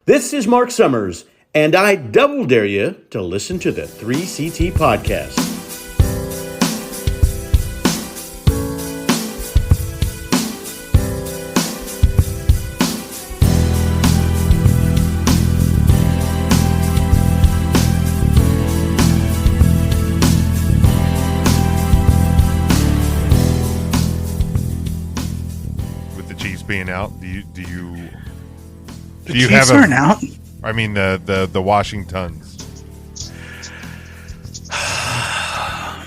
This is Mark Summers, and I double dare you to listen to the 3CT podcast. With the Chiefs being out, do you Chiefs aren't out. I mean the Washingtons.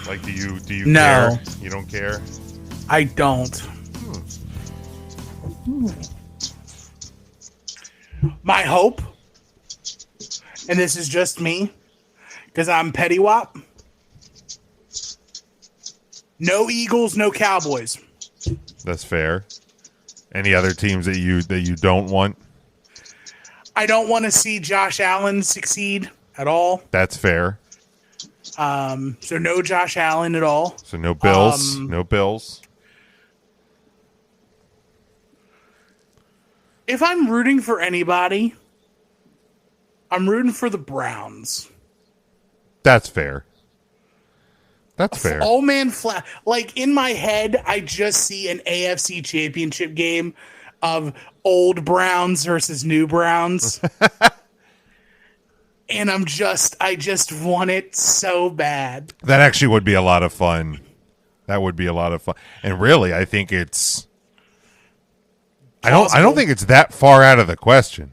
Like, do you No. care? You don't care? I don't. My hope, and this is just me, because I'm petty wop. No Eagles, no Cowboys. That's fair. Any other teams that you don't want? I don't want to see Josh Allen succeed at all. That's fair. So no Josh Allen at all. So no Bills. No Bills. If I'm rooting for anybody, I'm rooting for the Browns. That's fair. That's fair. Oh man, flat. Like in my head, I just see an AFC Championship game of old Browns versus new Browns. And I just want it so bad. That actually would be a lot of fun. That would be a lot of fun. And really, I think it's I don't think it's that far out of the question.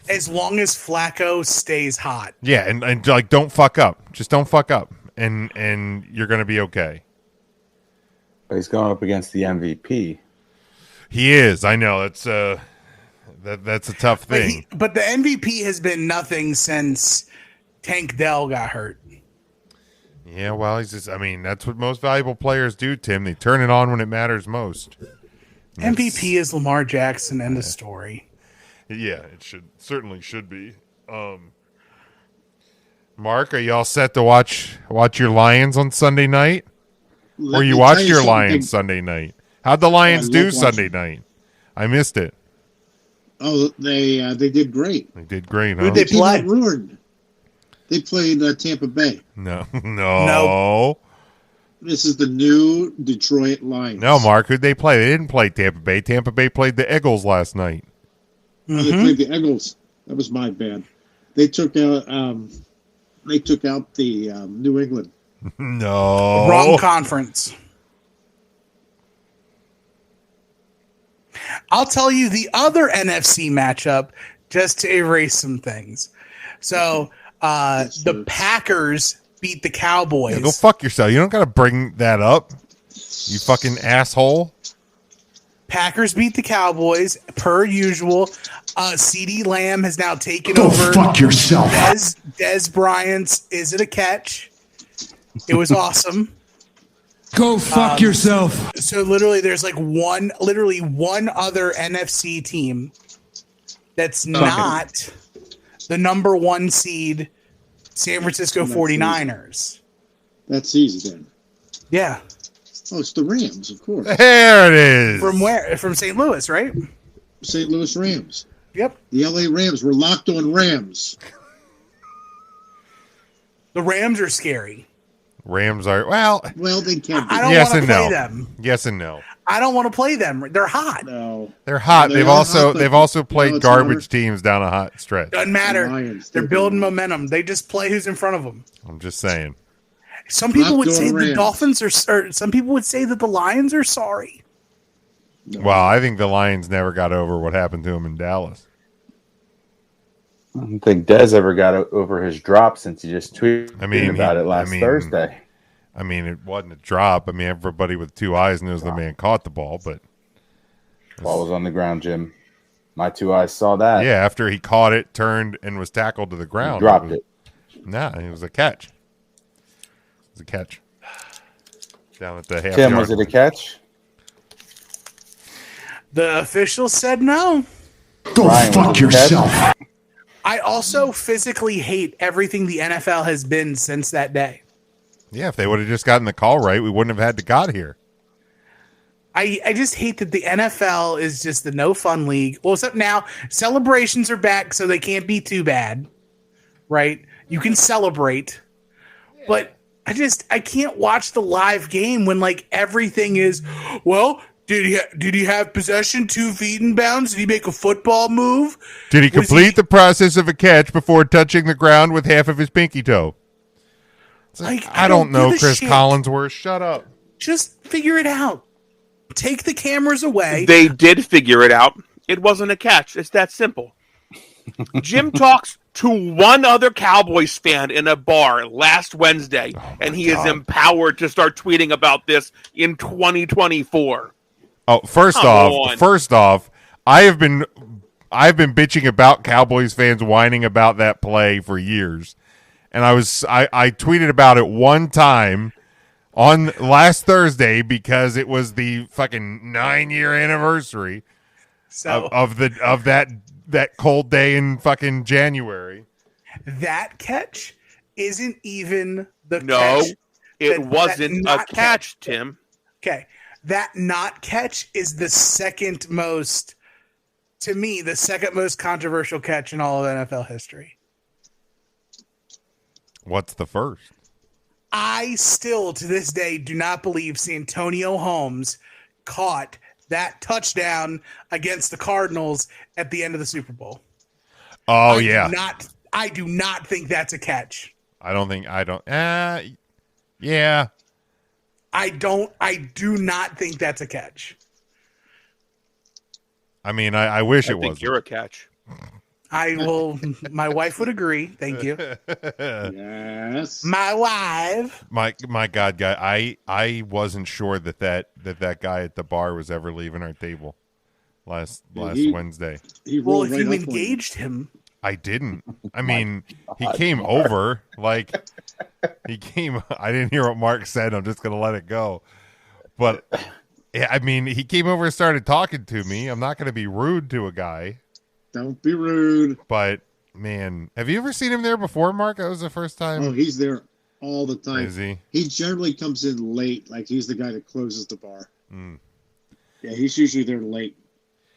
As long as Flacco stays hot. Yeah, and like don't fuck up. Just don't fuck up. And you're going to be okay. But he's going up against the MVP. He is. I know. It's that's a tough thing. But the MVP has been nothing since Tank Dell got hurt. Yeah, well, he's just. I mean, that's what most valuable players do, Tim. They turn it on when it matters most. MVP is Lamar Jackson. End of story. Yeah, it certainly should be. Mark, are you all set to watch your Lions on Sunday night? Or you watched your Lions Sunday night? How'd the Lions do Sunday night? I missed it. Oh, they did great. They did great, huh? Who'd they play? Ruined. They played Tampa Bay. No. This is the new Detroit Lions. No, Mark, who'd they play? They didn't play Tampa Bay. Tampa Bay played the Eagles last night. Oh, they played the Eagles. That was my bad. They took out the New England. No. Wrong conference. I'll tell you the other NFC matchup just to erase some things. So the Packers beat the Cowboys. Yeah, go fuck yourself. You don't got to bring that up. You fucking asshole. Packers beat the Cowboys per usual. CeeDee Lamb has now taken over. Go fuck yourself. Des Bryant's Is It a Catch? It was awesome. Go fuck yourself. So literally there's like one other NFC team that's not the number one seed San Francisco 49ers. That's easy then. Yeah. Oh, it's the Rams, of course. There it is. From where? From St. Louis, right? St. Louis Rams. Yep. The LA Rams were locked on Rams. The Rams are scary. Rams are well, they can't. I don't yes want and to play no. them. Yes and no. I don't want to play them. They're hot. No, They're hot. They are hot, They've but also played it's garbage hard. teams down a hot stretch. Doesn't matter. Lions, They're they're building good. momentum. They just play who's in front of them. I'm just saying. Some people would Locked say on the Rams. Dolphins or some people would say that the Lions are sorry. No. Well, I think the Lions never got over what happened to them in Dallas. I don't think Dez ever got over his drop since he just tweeted about it last Thursday. I mean, it wasn't a drop. I mean, everybody with two eyes knows the man caught the ball, but Ball was on the ground, Jim. My two eyes saw that. yeah, after he caught it, turned, and was tackled to the He ground. dropped it. Nah, it was a catch. It was a catch. Down at the half Tim, yard. was it a catch? The officials said no. Go Ryan, fuck was it a catch? yourself. I also physically hate everything the NFL has been since that day. Yeah, if they would have just gotten the call right, we wouldn't have had to got here. I just hate that the NFL is just the no fun league. Well, except now celebrations are back, so they can't be too bad, right? You can celebrate, but I can't watch the live game when like everything is, well, did he have possession 2 feet in bounds? Did he make a football move? Did he complete the process of a catch before touching the ground with half of his pinky toe? Like, I don't know, Chris shit. Collinsworth. Shut up. Just figure it out. Take the cameras away. They did figure it out. It wasn't a catch. It's that simple. Jim talks to one other Cowboys fan in a bar last Wednesday, and he is empowered to start tweeting about this in 2024. Oh, first off, I've been bitching about Cowboys fans whining about that play for years. And I tweeted about it one time on last Thursday because it was the fucking 9-year anniversary of that cold day in fucking January. That catch isn't even the catch. No, it wasn't a catch, Tim. Okay. That not catch is the second most controversial catch in all of NFL history. What's the first? I still, to this day, do not believe Santonio Holmes caught that touchdown against the Cardinals at the end of the Super Bowl. Oh, I do not think that's a catch. Yeah. I do not think that's a catch. I mean, I wish it was. I think you're a catch. My wife would agree. Thank you. Yes. My wife. My God, guy, I wasn't sure that guy at the bar was ever leaving our table last Wednesday. If you engaged him. I didn't. I mean, he came over. Like, he came. I didn't hear what Mark said. I'm just going to let it go. But, I mean, he came over and started talking to me. I'm not going to be rude to a guy. Don't be rude. But, man, have you ever seen him there before, Mark? That was the first time. Oh, he's there all the time. Is he? He generally comes in late. Like, he's the guy that closes the bar. Mm. Yeah, he's usually there late.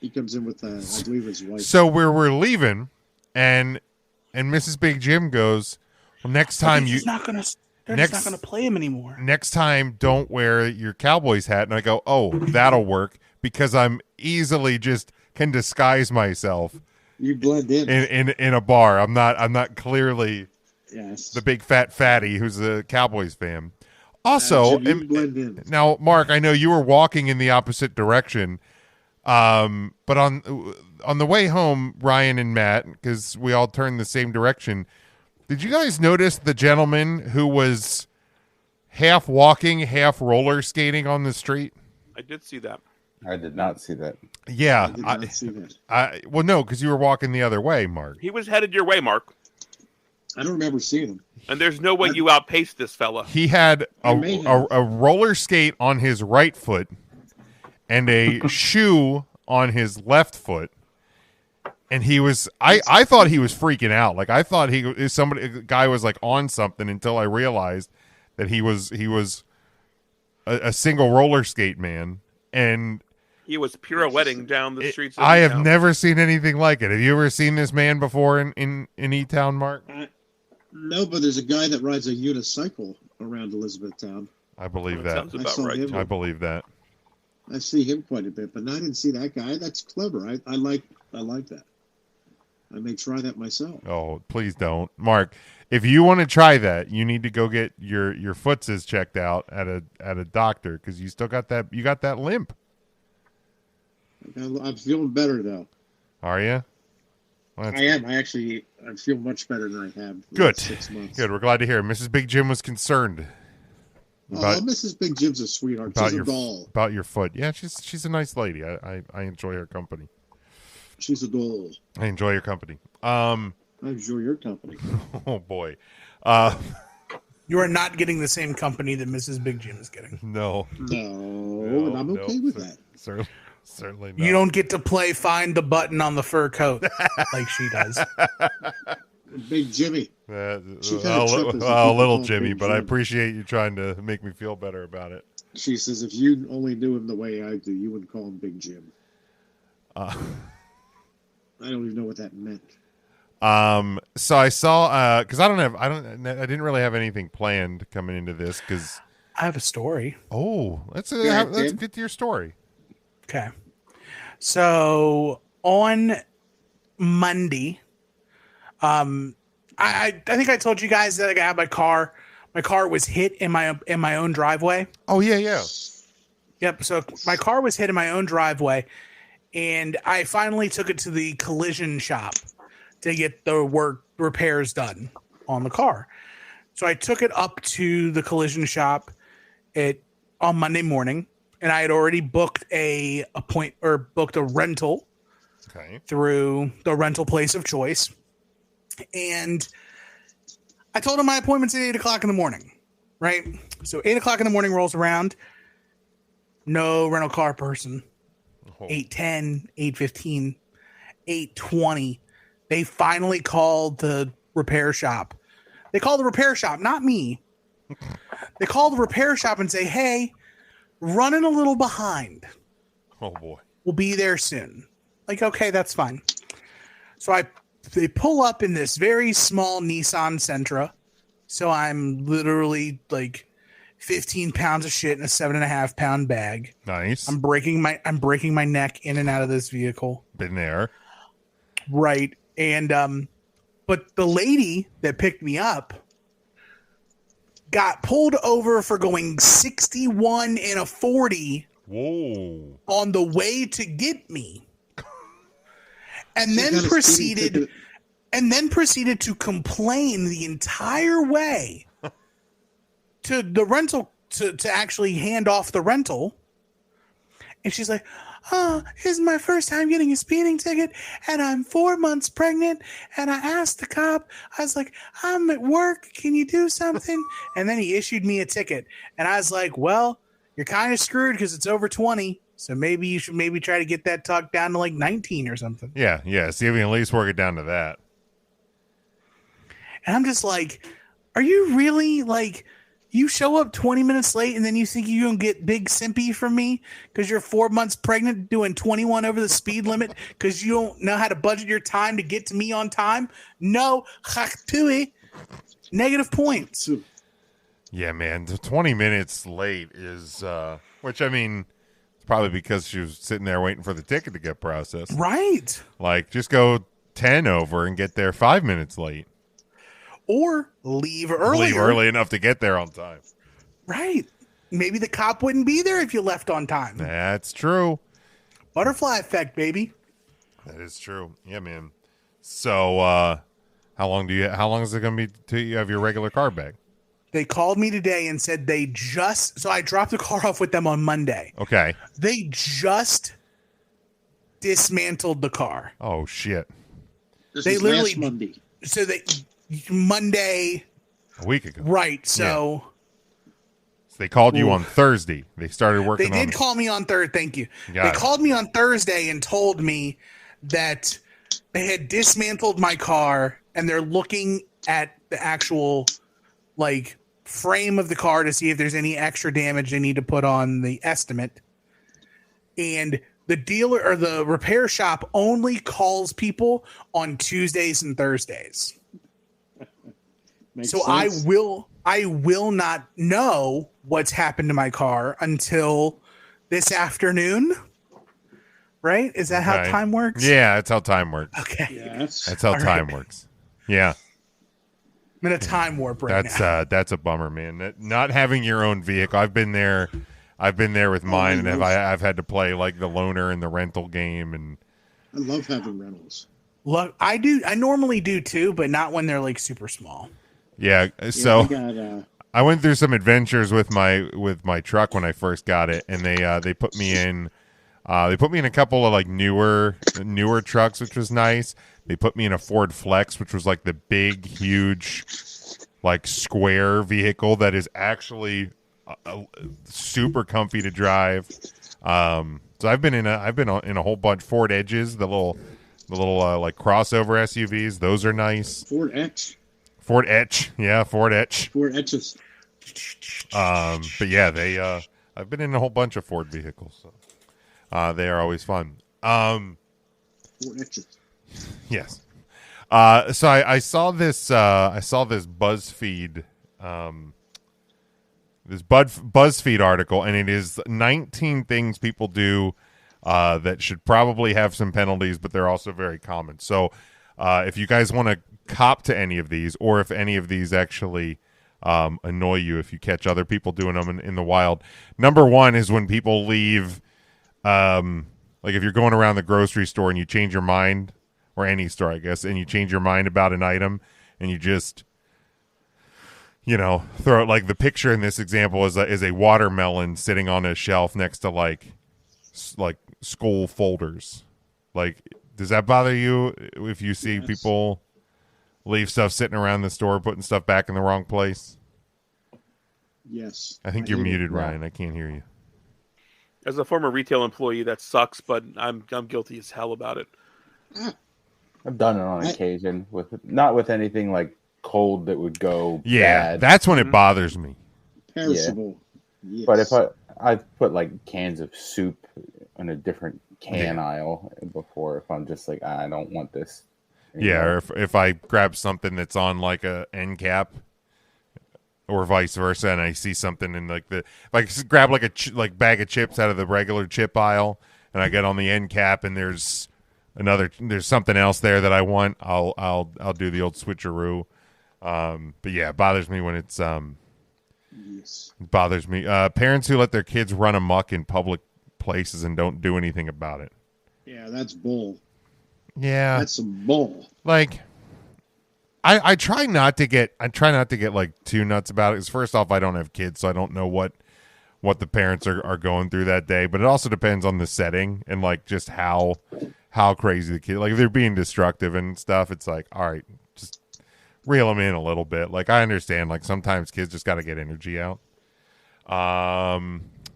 He comes in with, I believe, his wife. So we're leaving, and Mrs. Big Jim goes, well, next time they're just not gonna play him anymore. Next time, don't wear your Cowboys hat. And I go, oh, that'll work because I'm easily just can disguise myself. You blend in a bar. I'm not clearly the big fat fatty who's a Cowboys fan. Also, blend in. Now, Mark, I know you were walking in the opposite direction, but on the way home, Ryan and Matt, because we all turned the same direction. Did you guys notice the gentleman who was half walking, half roller skating on the street? I did see that. I did not see that. Yeah. I did not see that. Well, no, because you were walking the other way, Mark. He was headed your way, Mark. I don't remember seeing him. And there's no way you outpaced this fella. He had a roller skate on his right foot and a shoe on his left foot. And he was, I thought he was freaking out. Like, I thought a guy was like on something until I realized that he was a single roller skate man. And he was pirouetting down the streets of I have E-Town. never seen anything like it. Have you ever seen this man before in E-Town, Mark? No, but there's a guy that rides a unicycle around Elizabethtown. I believe that. Sounds about right. I believe that. I see him quite a bit, but I didn't see that guy. That's clever. I like that. I may try that myself. Oh, please don't, Mark. If you want to try that, you need to go get your footses checked out at a doctor because you still got that. You got that limp. I'm feeling better though. Are you? Well, I am. I feel much better than I have. Good. 6 months. Good. We're glad to hear. Mrs. Big Jim was concerned. Mrs. Big Jim's a sweetheart. She's a doll. About your foot. Yeah, she's a nice lady. I enjoy her company. She's a doll. I enjoy your company. I enjoy your company. Oh boy. You are not getting the same company that Mrs. Big Jim is getting. No. No, and I'm okay with that. Certainly not. You don't get to find the button on the fur coat like she does. Big Jimmy. A little Jimmy, but I appreciate you trying to make me feel better about it. She says, if you only knew him the way I do, you wouldn't call him Big Jim. I don't even know what that meant. So I saw, cause I didn't really have anything planned coming into this cause I have a story. Oh, let's get to your story. Okay. So on Monday, I think I told you guys that I had my car was hit in my own driveway. Oh yeah. Yep. So my car was hit in my own driveway, and I finally took it to the collision shop to get the repairs done on the car. So I took it up to the collision shop on Monday morning, and I had already booked a rental through the rental place of choice. And I told him my appointment's at 8 o'clock in the morning, right? So 8 o'clock in the morning rolls around. No rental car person. 8:10, 8:15, 8:20. They finally called the repair shop. They called the repair shop, not me. They called the repair shop and say, hey, running a little behind. Oh, boy. We'll be there soon. Like, okay, that's fine. So they pull up in this very small Nissan Sentra. So I'm literally like 15 pounds of shit in a 7.5 pound bag. Nice. I'm breaking my neck in and out of this vehicle. Been there. Right. And but the lady that picked me up got pulled over for going 61 in a 40. Whoa. On the way to get me. And then proceeded to complain the entire way to the rental to actually hand off the rental. And she's like, oh, this is my first time getting a speeding ticket, and I'm 4 months pregnant. And I asked the cop, I was like, I'm at work. Can you do something? And then he issued me a ticket. And I was like, well, you're kind of screwed because it's over 20. So maybe you should try to get that talk down to like 19 or something. Yeah. See if we can at least work it down to that. And I'm just like, are you really like, you show up 20 minutes late and then you think you're going to get big simpy from me because you're 4 months pregnant doing 21 over the speed limit because you don't know how to budget your time to get to me on time? No. Negative points. Yeah, man. 20 minutes late is, which I mean, it's probably because she was sitting there waiting for the ticket to get processed. Right. Like, just go 10 over and get there 5 minutes late. Or leave earlier. Leave early enough to get there on time. Right. Maybe the cop wouldn't be there if you left on time. That's true. Butterfly effect, baby. That is true. Yeah, man. So, how long is it going to be till you have your regular car back? They called me today and said so I dropped the car off with them on Monday. Okay. They just dismantled the car. Oh, shit. They literally Monday. So Monday. A week ago. Right. So they called you on Thursday. They started working on it. They did call me on Thursday. Thank you. They called me on Thursday and told me that they had dismantled my car and they're looking at the actual like frame of the car to see if there's any extra damage they need to put on the estimate. And the dealer or the repair shop only calls people on Tuesdays and Thursdays. So sense. I will not know what's happened to my car until this afternoon. Right? Is that how time works? Yeah, that's how time works. Okay. Yes. That's how time works. Yeah. I'm in a time warp right now. That's a bummer, man. Not having your own vehicle. I've been there with mine, and I've had to play like the loaner in the rental game, and I love having rentals. Look, I do. I normally do too, but not when they're like super small. Yeah. So I went through some adventures with my truck when I first got it, and they put me in. They put me in a couple of like newer trucks, which was nice. They put me in a Ford Flex, which was like the big, huge, like square vehicle that is actually super comfy to drive. So I've been in a whole bunch. Ford Edges, the little like crossover SUVs. Those are nice. Ford X. Ford Etch. Yeah, Ford Etch. Ford Etches. But yeah, I've been in a whole bunch of Ford vehicles, so they are always fun. Ford Etches. Yes. So I saw this BuzzFeed BuzzFeed article, and it is 19 things people do that should probably have some penalties, but they're also very common. So if you guys want to cop to any of these, or if any of these actually annoy you if you catch other people doing them in the wild, number one is when people leave, like if you're going around the grocery store and you change your mind, or any store, I guess, and you change your mind about an item, and you just, throw it. Like the picture in this example is a watermelon sitting on a shelf next to like school folders. Like, does that bother you if you see people leave stuff sitting around the store, putting stuff back in the wrong place? Yes. I think you're muted, Ryan. I can't hear you. As a former retail employee, that sucks, but I'm guilty as hell about it. I've done it on occasion, not with anything like cold that would go bad. That's when it bothers me. Perishable. Yes. But if I've put like cans of soup in a different can aisle before, if I'm just like, I don't want this. Or if I grab something that's on like a end cap, or vice versa, and I see something in like if I grab like a bag of chips out of the regular chip aisle, and I get on the end cap, and there's something else there that I want, I'll do the old switcheroo. But yeah, it bothers me when it's Yes. it bothers me. Parents who let their kids run amok in public places and don't do anything about it. Yeah, that's bull. Yeah, That's some bull. like I try not to get like too nuts about it, because first off, I don't have kids, so I don't know what the parents are going through that day. But it also depends on the setting and like just how crazy the kid. Like if they're being destructive and stuff, it's like, all right, just reel them in a little bit. Like I understand, like sometimes kids just got to get energy out.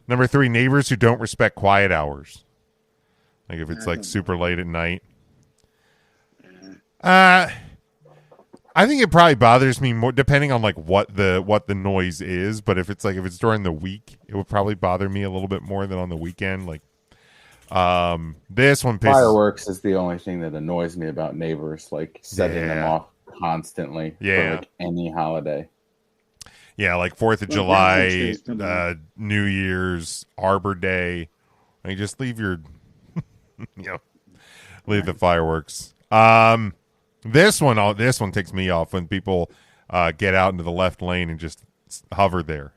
Number 3, neighbors who don't respect quiet hours. Like if it's like super late at night. I think it probably bothers me more depending on like what the noise is. But if it's during the week, it would probably bother me a little bit more than on the weekend. Like this one fireworks is the only thing that annoys me about neighbors, like setting them off constantly for like any holiday. Yeah, like 4th of July, New Year's, Arbor Day. Like just leave your leave the fireworks. This one takes me off when people get out into the left lane and just hover there.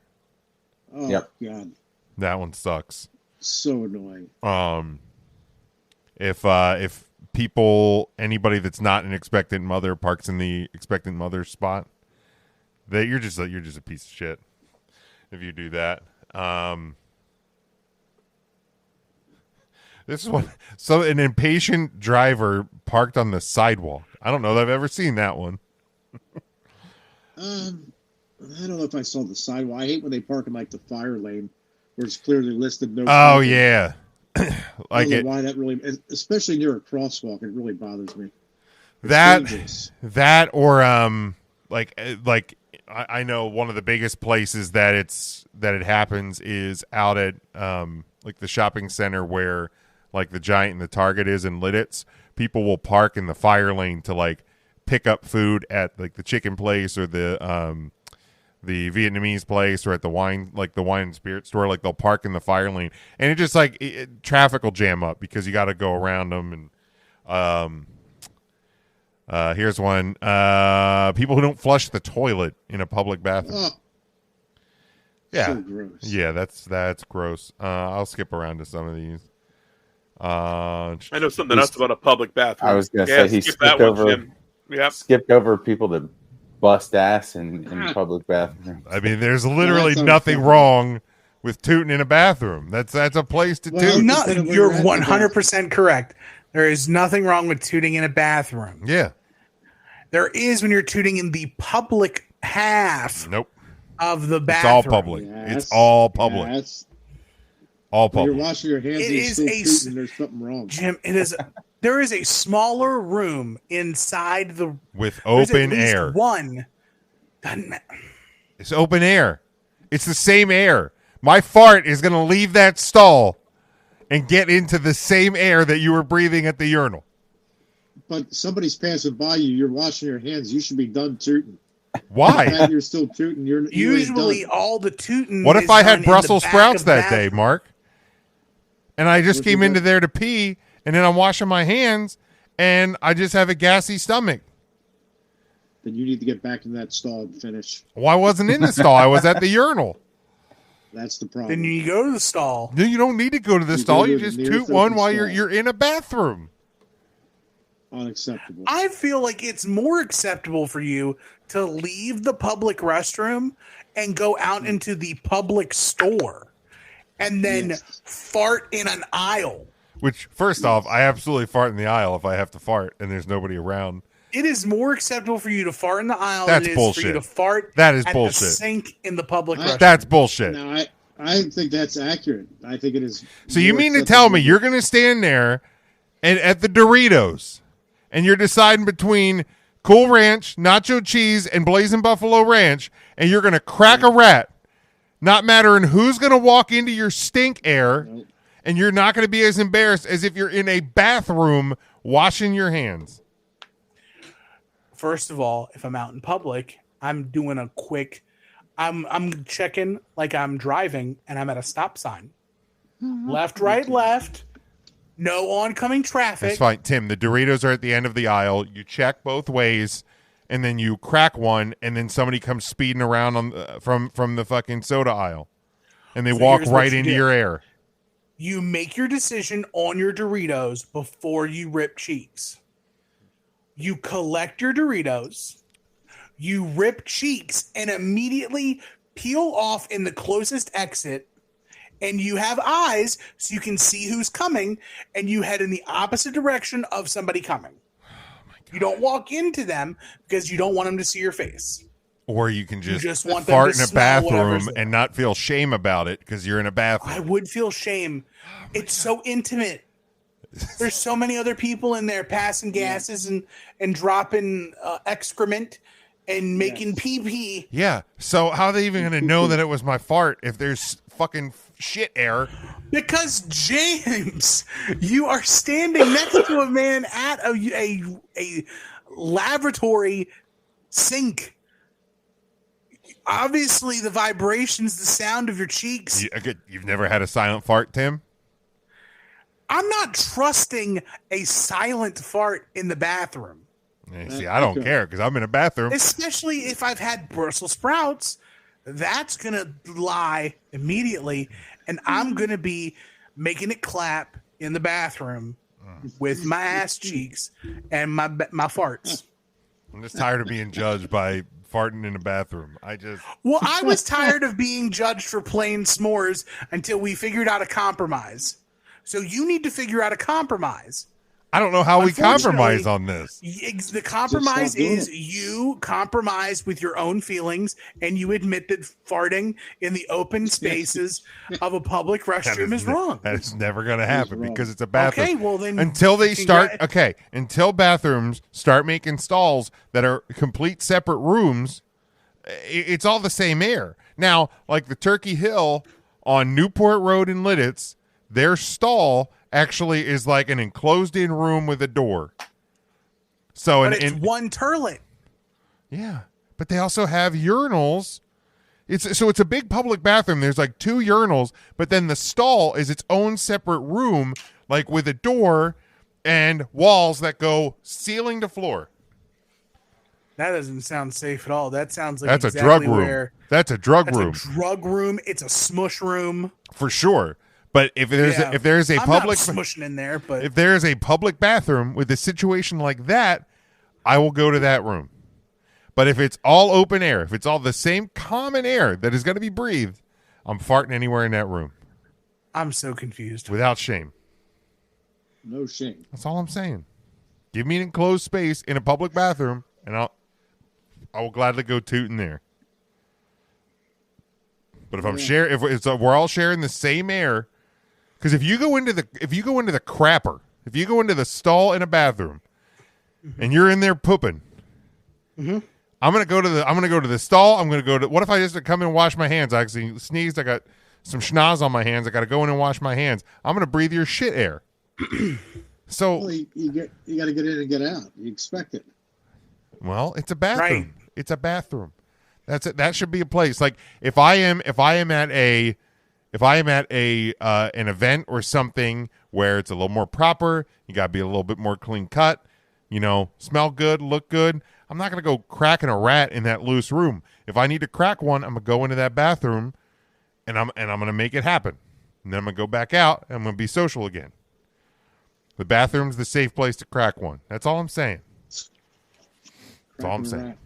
Oh God, that one sucks. So annoying. If anybody that's not an expectant mother parks in the expectant mother spot, that you're just a piece of shit if you do that. This is one. So an impatient driver parked on the sidewalk. I don't know that I've ever seen that one. I don't know if I saw the sidewalk. I hate when they park in like the fire lane where it's clearly listed no. Oh parking. yeah. I don't know why that really, especially near a crosswalk, it really bothers me. It's that or I know one of the biggest places that it happens is out at like the shopping center where like the Giant and the Target is in Lidditz. People will park in the fire lane to like pick up food at like the chicken place or the Vietnamese place or at the wine and spirit store. Like they'll park in the fire lane, and it just like traffic will jam up because you got to go around them. And here's one: people who don't flush the toilet in a public bathroom. Yeah, so gross. Yeah, that's gross. I'll skip around to some of these. I know something else about a public bathroom. I was gonna say he skipped over people that bust ass in public bathrooms. I mean, there's literally nothing wrong with tooting in a bathroom. That's a place to toot. No, you're 100% correct. There is nothing wrong with tooting in a bathroom. Yeah. There is when you're tooting in the public half of the bathroom. It's all public. Yes. It's all public. Yes. All public. When you're washing your hands, and there's something wrong. Jim, there is a smaller room inside the with open air. Doesn't matter. It's open air. It's the same air. My fart is going to leave that stall and get into the same air that you were breathing at the urinal. But somebody's passing by you. You're washing your hands. You should be done tooting. Why? And you're still tooting. You ain't Usually, done. all the tooting. What if is I done had in Brussels the back sprouts of the that day, bathroom. Mark? And I just What'd came you into do? there to pee, and then I'm washing my hands, and I just have a gassy stomach. Then you need to get back in that stall and finish. Well, I wasn't in the stall. I was at the urinal. That's the problem. Then you go to the stall. No, you don't need to go to the You stall. go to You the just nearest toot one open while stall. you're in a bathroom. Unacceptable. I feel like it's more acceptable for you to leave the public restroom and go out into the public store and then Yes. fart in an aisle. Which, first off, I absolutely fart in the aisle if I have to fart and there's nobody around. It is more acceptable for you to fart in the aisle That's than it is for bullshit. you to fart That is at bullshit. the sink in the public restroom. That's bullshit. Now, I think that's accurate. I think it is. So you more mean to acceptable tell me than- you're going to stand there and at the Doritos and you're deciding between Cool Ranch, Nacho Cheese, and Blazing Buffalo Ranch, and you're going to crack a rat, not mattering who's going to walk into your stink air, Nope. and you're not going to be as embarrassed as if you're in a bathroom washing your hands? First of all, if I'm out in public, I'm doing a quick. I'm checking like I'm driving and I'm at a stop sign. Left, right, left. No oncoming traffic. That's fine, Tim. The Doritos are at the end of the aisle. You check both ways, and then you crack one, and then somebody comes speeding around on from the fucking soda aisle, and they So walk here's what right you into do. your air. You make your decision on your Doritos before you rip cheeks. You collect your Doritos, you rip cheeks, and immediately peel off in the closest exit. And you have eyes so you can see who's coming, and you head in the opposite direction of somebody coming. You don't walk into them because you don't want them to see your face. Or you can just want them fart to in a smell whatever's bathroom there. and not feel shame about it because you're in a I bathroom. would feel shame. It's so intimate. There's so many other people in there passing gases and dropping excrement and making pee pee. Yeah. So how are they even going to know that it was my fart if there's fucking shit air? Because James, you are standing next to a man at a lavatory sink. Obviously, the vibrations, the sound of your cheeks. You've never had a silent fart, Tim? I'm not trusting a silent fart in the bathroom, See, I don't care because I'm in a bathroom. especially if I've had Brussels sprouts. That's going to lie immediately, and I'm going to be making it clap in the bathroom with my ass cheeks and my farts. I'm just tired of being judged by farting in a bathroom. Well, I was tired of being judged for plain s'mores until we figured out a compromise. So you need to figure out a compromise. I don't know how we Unfortunately, compromise on this. The compromise Just stop doing is it. you compromise with your own feelings and you admit that farting in the open spaces of a public restroom is wrong. That is never going to happen wrong. because it's a bathroom. Okay, well then until they start congrat- until bathrooms start making stalls that are complete separate rooms, it's all the same air. Now, like the Turkey Hill on Newport Road in Lidditz, their stall actually is like an enclosed in room with a door. So but it's one turlet. yeah, but they also have urinals. It's a big public bathroom. There's like 2 urinals, but then the stall is its own separate room, like with a door and walls that go ceiling to floor. That doesn't sound safe at all. That sounds like That's exactly a drug room. where That's a drug that's room a drug room. It's a smush room. for sure. But if there's Yeah. if there's a I'm public not smushing in there, but if there is a public bathroom with a situation like that, I will go to that room. But if it's all open air, if it's all the same common air that is going to be breathed, I'm farting anywhere in that room I'm so confused. without shame. No shame. That's all I'm saying. Give me an enclosed space in a public bathroom, and I will gladly go toot in there. But if I'm sharing, if we're all sharing the same air, because if you go into the crapper, if you go into the stall in a bathroom, and you're in there pooping, I'm gonna go to the stall. I'm gonna go to. What if I just come in and wash my hands? I actually sneezed. I got some schnoz on my hands. I got to go in and wash my hands. I'm gonna breathe your shit air. So Well, you got to get in and get out. You expect it. well, it's a bathroom. Right. It's a bathroom. That's it. That should be a place. Like if I am at an event or something where it's a little more proper, you got to be a little bit more clean cut, smell good, look good. I'm not going to go cracking a rat in that loose room. If I need to crack one, I'm going to go into that bathroom and I'm going to make it happen. And then I'm going to go back out and I'm going to be social again. The bathroom's the safe place to crack one. That's all I'm saying. That's all I'm saying.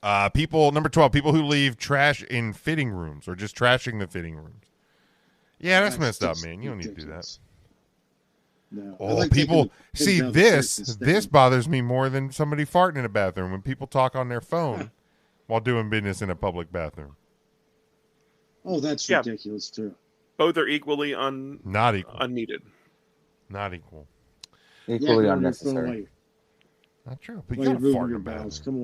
Number 12, people who leave trash in fitting rooms or just trashing the fitting rooms. Yeah, that's messed up, man. You don't need to do that. No. Oh, like people taking see down the this. stairs and This staying. bothers me more than somebody farting in a bathroom. When people talk on their phone while doing business in a public bathroom. Oh, that's Yeah. ridiculous too. Both are equally Not equal. unneeded. Not equal. Equally you're unnecessary. Not true. But While you you're gotta moving fart in your a bowels. bathroom.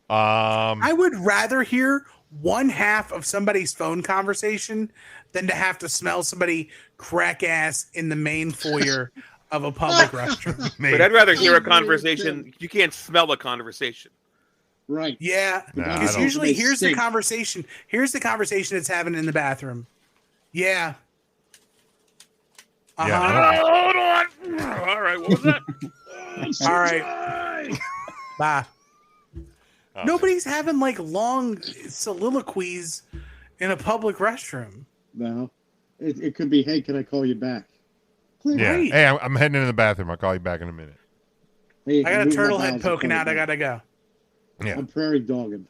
Come on. I would rather hear one half of somebody's phone conversation than to have to smell somebody crack ass in the main foyer of a public restroom. But I'd rather hear a agree with conversation. You can't smell a conversation. Right. Yeah, Nah, I because don't- usually They here's the stink. conversation. Here's the conversation that's happening in the bathroom. Yeah. Uh-huh. Yeah. Hold on. All right, what was that? All right. Bye. Nobody's having like long soliloquies in a public restroom. No. It could be, hey, can I call you back? Clear. Yeah. Right. Hey, I'm heading into the bathroom. I'll call you back in a minute. Hey, I got a move my turtle head bowels, poking I'll out. call I you back. gotta go. Yeah. I'm prairie dogging.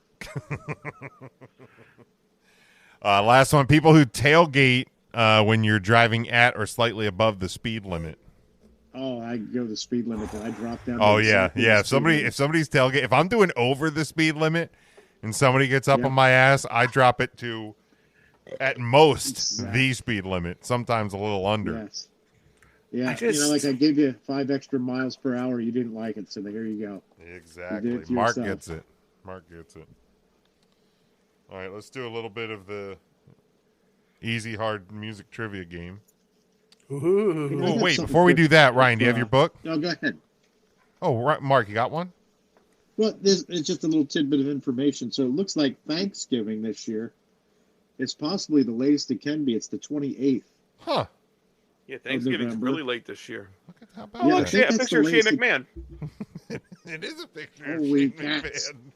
Last one. People who tailgate when you're driving at or slightly above the speed limit. Oh, I go the speed limit and I drop down. Oh to yeah, exactly yeah. the If speed limit. somebody's tailgate, if I'm doing over the speed limit and somebody gets up Yeah. on my ass, I drop it to at most Exactly. the speed limit. Sometimes a little under. Yes. Yeah, I just- like I gave you 5 extra miles per hour. You didn't like it, so here you go. Exactly. You did it to Mark yourself. gets it. Mark gets it. All right, let's do a little bit of the easy hard music trivia game. Ooh. I Oh got wait, something before we good. do that, Ryan, do you have your book? No, go ahead. Oh, right, Mark, you got one? Well, it's just a little tidbit of information. So it looks like Thanksgiving this year. It's possibly the latest it can be. It's the 28th. Huh. Yeah, Thanksgiving's November. really late this year. Look at how Oh, about Yeah, I look, that? think a that's picture of the Shane latest- McMahon. It is a picture of Holy Shane cats. McMahon.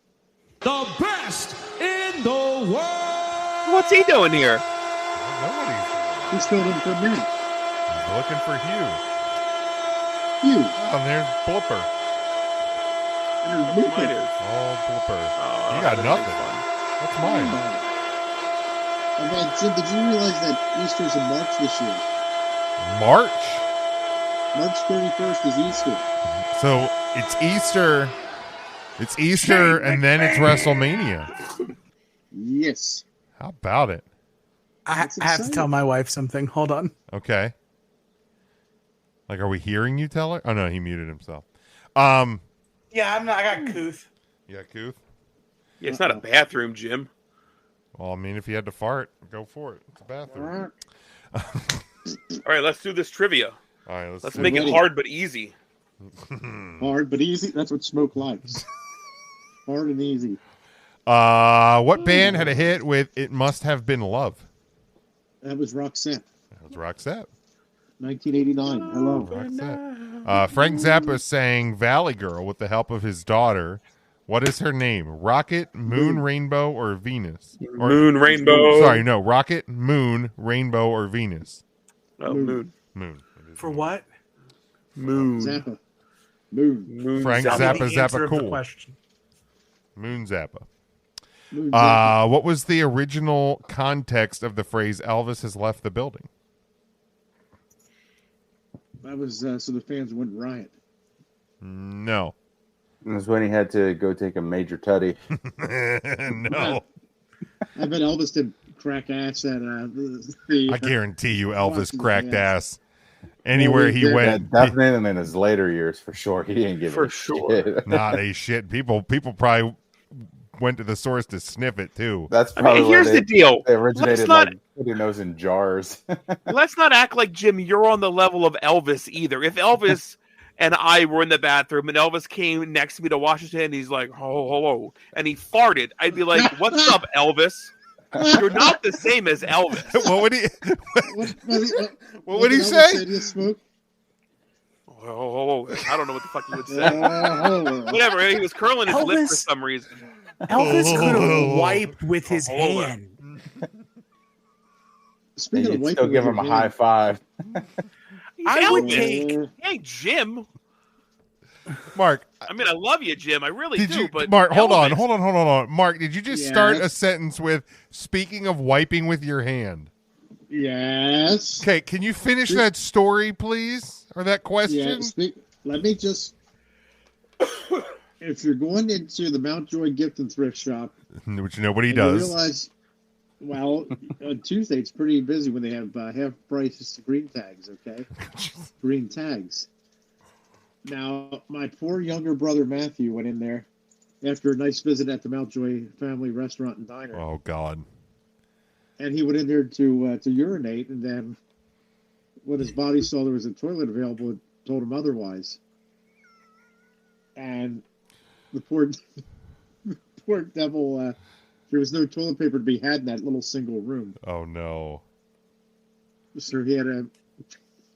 The best in the world. What's he doing here? Nobody's He's filled in for a minute. looking for Hugh. You. Oh, and there's Blooper. And there's Mine Luca. is. Oh, Blooper. Oh, You got that'd be nothing. fun. That's mine. Jim, did you realize that Easter's in March this year? March? March 31st is Easter. So it's Easter. It's Easter, and then it's WrestleMania. Yes. How about it? I That's have to exciting. tell my wife something. Hold on. Okay. Like, are we hearing you tell her? Oh no, he muted himself. Yeah, I got couth. Kuth. Yeah, it's not a bathroom, Jim. Well, I mean, if you had to fart, go for it. It's a bathroom. All right, let's do this trivia. All right, let's Let's see. make it ready. hard but easy. Hard but easy. That's what Smoke likes. Hard and easy. What band had a hit with "It Must Have Been Love"? That was Roxette. That was Roxette. 1989. Hello. Roxette. Frank Zappa sang "Valley Girl" with the help of his daughter. What is her name? Rocket, Moon, Rainbow, or Venus? Or, Moon, rainbow. Sorry, no. Rocket, Moon, Rainbow, or Venus? Oh, moon. Moon. It is For Moon. what? Moon. Zappa. Moon. Moon. Frank Tell me Zappa, the answer Zappa, of the cool. question. Moon Zappa. Moon Zappa. What was the original context of the phrase "Elvis has left the building"? That was so the fans wouldn't riot. No. It was when he had to go take a major tutty. No. I bet Elvis did crack ass at the I guarantee you Elvis Washington, cracked yes. ass Anywhere he went, definitely in his later years, for sure. He didn't give For a sure. shit. not a shit. People probably went to the source to sniff it too. That's probably here's the deal. They originated Let's not- like putting those in jars. Let's not act like, Jim, you're on the level of Elvis either. If Elvis and I were in the bathroom and Elvis came next to me to wash his hand, he's like, oh, hello, and he farted, I'd be like, what's up, Elvis? You're not the same as Elvis. What would he? What would he say? Oh, I don't know what the fuck he would say. Whatever, he was curling his lip for some reason. Elvis could have wiped with his hand. Speaking of You'd wiping, still give with him a your high hand, five. I would Elvis. take. Hey, Jim. Mark, I mean, I love you, Jim. I really did do. you? But Mark, hold Elvis- on. Mark, did you just start a Yes. sentence with "Speaking of wiping with your hand"? Yes. Okay, can you finish that story, please, or that question? Yeah. Let me just. If you're going into the Mountjoy gift and thrift shop, Which nobody and you does. realize, well, on Tuesday it's pretty busy when they have half price green tags. Okay, green tags. Now, my poor younger brother Matthew went in there after a nice visit at the Mountjoy family restaurant and diner, Oh God. and he went in there to urinate, and then when his body saw there was a toilet available, it told him otherwise. And the poor devil, there was no toilet paper to be had in that little single room, Oh no. so he had to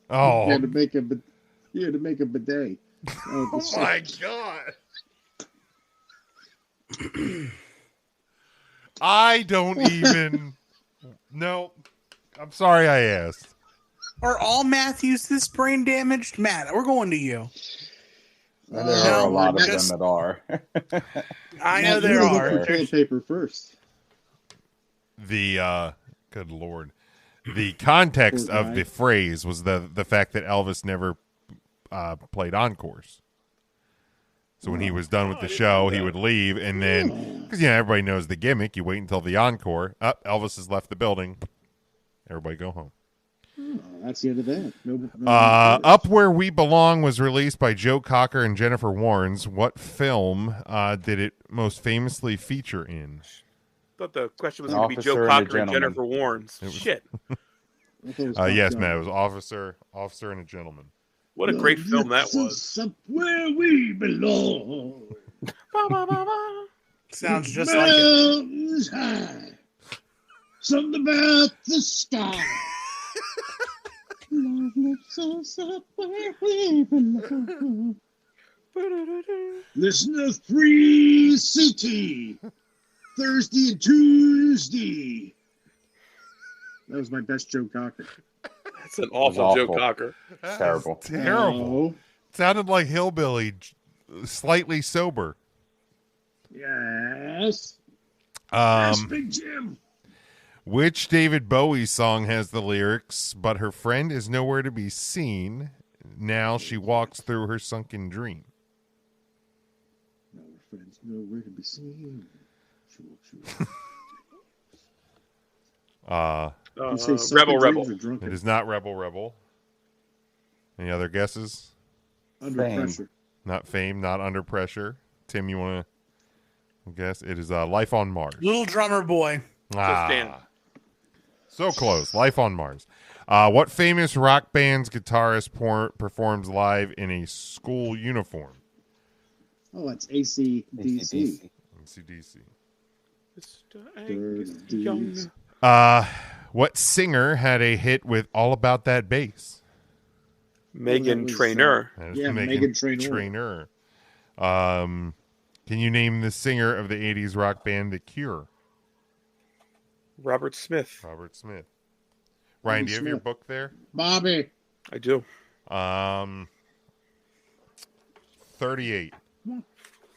Oh. make a bidet. Oh my God. I don't even. No. I'm sorry I asked. Are all Matthews this brain damaged? Matt, we're going to you. There are a lot of just- them that are. I know Matt, there you look are. for toilet paper first. The good Lord. The context Poor of guy. the phrase was the fact that Elvis never played encores. So when he was done with the show, he would leave, and then because everybody knows the gimmick, you wait until the encore. Elvis has left the building. Everybody go home. Oh, that's the end of that. No Up Where We Belong was released by Joe Cocker and Jennifer Warnes. What film did it most famously feature in? thought the question was An going to be Officer Joe and a Cocker and Gentleman. Jennifer Warnes. Shit. Yes, Matt. It was Officer and a Gentleman. What a great film that was. Up where we belong. Sounds just like it. Mountains high. Something about the sky. Love lifts us up where we belong. Listen to 3CT. Thursday and Tuesday. That was my best Joe Cocker. That's an awful Joe Cocker. Terrible. Terrible. Oh, Sounded like Hillbilly, slightly sober. yes. Yes, Big Jim. Which David Bowie song has the lyrics, "But her friend is nowhere to be seen. Now she walks through her sunken dream"? No, friends, nowhere to be seen. Sure. You say something Rebel dreams Rebel. are drunken. It is not Rebel Rebel. Any other guesses? Under Fame. pressure. Not Fame, not Under Pressure. Tim, you want to guess? It is Life on Mars. Little drummer boy. Dan. So close. Life on Mars. What famous rock band's guitarist performs live in a school uniform? Oh, that's AC/DC. AC/DC. Mr. Angus Young. What singer had a hit with All About That Bass? Megan was, Trainor. That is Yeah, Meghan Trainor. Can you name the singer of the 80s rock band The Cure? Robert Smith. Robert Smith. Ryan, do you have your Smith. book there? Bobby. I do. 38.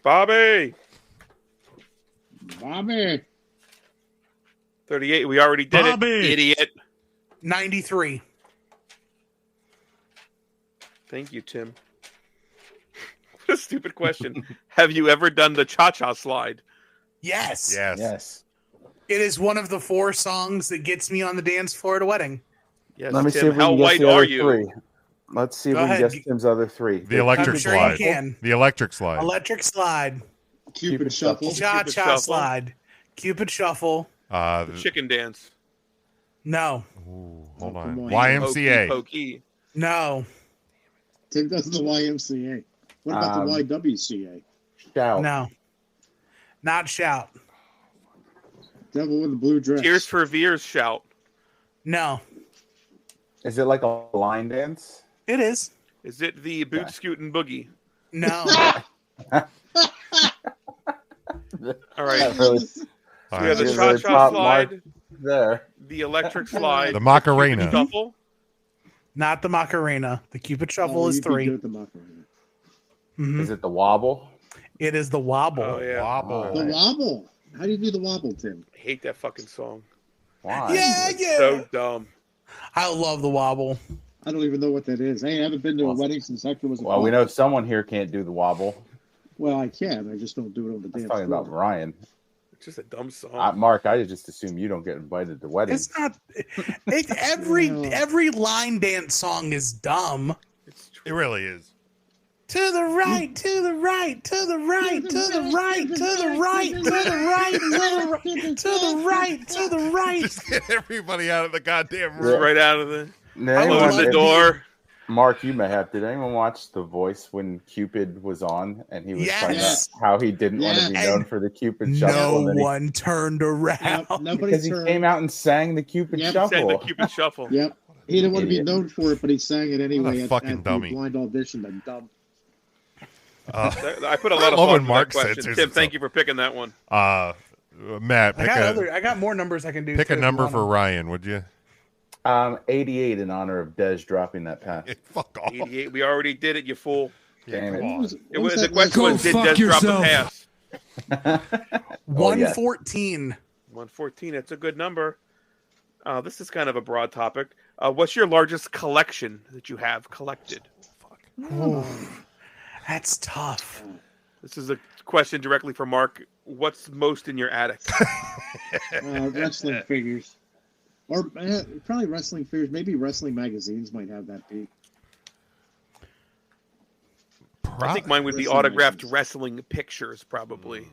Bobby. 38. We already did Bobby. it. Idiot. 93. Thank you, Tim. What a stupid question. Have you ever done the cha-cha slide? Yes. Yes. Yes. It is one of the 4 songs that gets me on the dance floor at a wedding. Yes, Let me Tim. see if we How can guess white the are other you? 3. Let's see if Go we can ahead. guess Tim's other three. The electric I'm sure slide. you can. The electric slide. Electric slide. Cupid Shuffle. Cha-cha Shuffle. slide. Cupid Shuffle. The chicken dance. No. Ooh, hold on. come on. YMCA. Pokey. No. Tim does the YMCA. What about the YWCA? Shout. No. Not shout. Devil with the blue dress. Tears for Fears shout. No. Is it like a line dance? It is. Is it the boot scootin' boogie? No. All right. That really, All We have the right. Here's cha-cha the top slide, there. the electric slide, The Macarena. Cupid shuffle. Not the Macarena. The Cupid Shuffle Oh, is you'd be 3. good with the Macarena. Mhm. Is it the wobble? It is the Wobble. Oh yeah. Wobble. The wobble. How do you do the wobble, Tim? I hate that fucking song. Why? Yeah, yeah. So dumb. I love the Wobble. I don't even know what that is. Hey, I haven't been to a wedding since Hector was a Well, we pup. know someone here can't do the wobble. Well, I can. I just don't do it on the I was dance talking about floor. Ryan. It's just a dumb song. Mark, I just assume you don't get invited to weddings. It's not. Every line dance song is dumb. It's It really is. To the right, to the right, to the right, to the right, to the right, to the right, to the right, to the right, to the right. Just get everybody out of the goddamn Just room. right out of the Did anyone- close the door. Mark, you may have. Did anyone watch The Voice when Cupid was on and he was talking Yes. about how he didn't want to be Yes. known for the Cupid Shuffle? No and then one turned around. Nobody because he turned. came out and sang the Cupid Yep. Shuffle. Sang the Cupid shuffle. Yep. He didn't want to be Idiot. known for it, but he sang it anyway at fucking the dummy. blind audition. The dumb. I put a lot of love thought when into Mark that question. censors Tim, thank himself. you for picking that one. Matt, I got more numbers I can do. pick a too, if number you for want Ryan, would you? 88 in honor of Des dropping that pass. Fuck off. 88. We already did it, you fool. Damn it. come on. It was, the that question Go was, did fuck Des drop the yourself. pass? one. yeah. 114. 114. That's a good number. This is kind of a broad topic. What's your largest collection that you have collected? That's tough. This is a question directly for Mark. What's most in your attic? Wrestling figures. Or probably wrestling figures. Maybe wrestling magazines might have that peak. I think mine would be Wrestling autographed magazines. wrestling pictures, probably.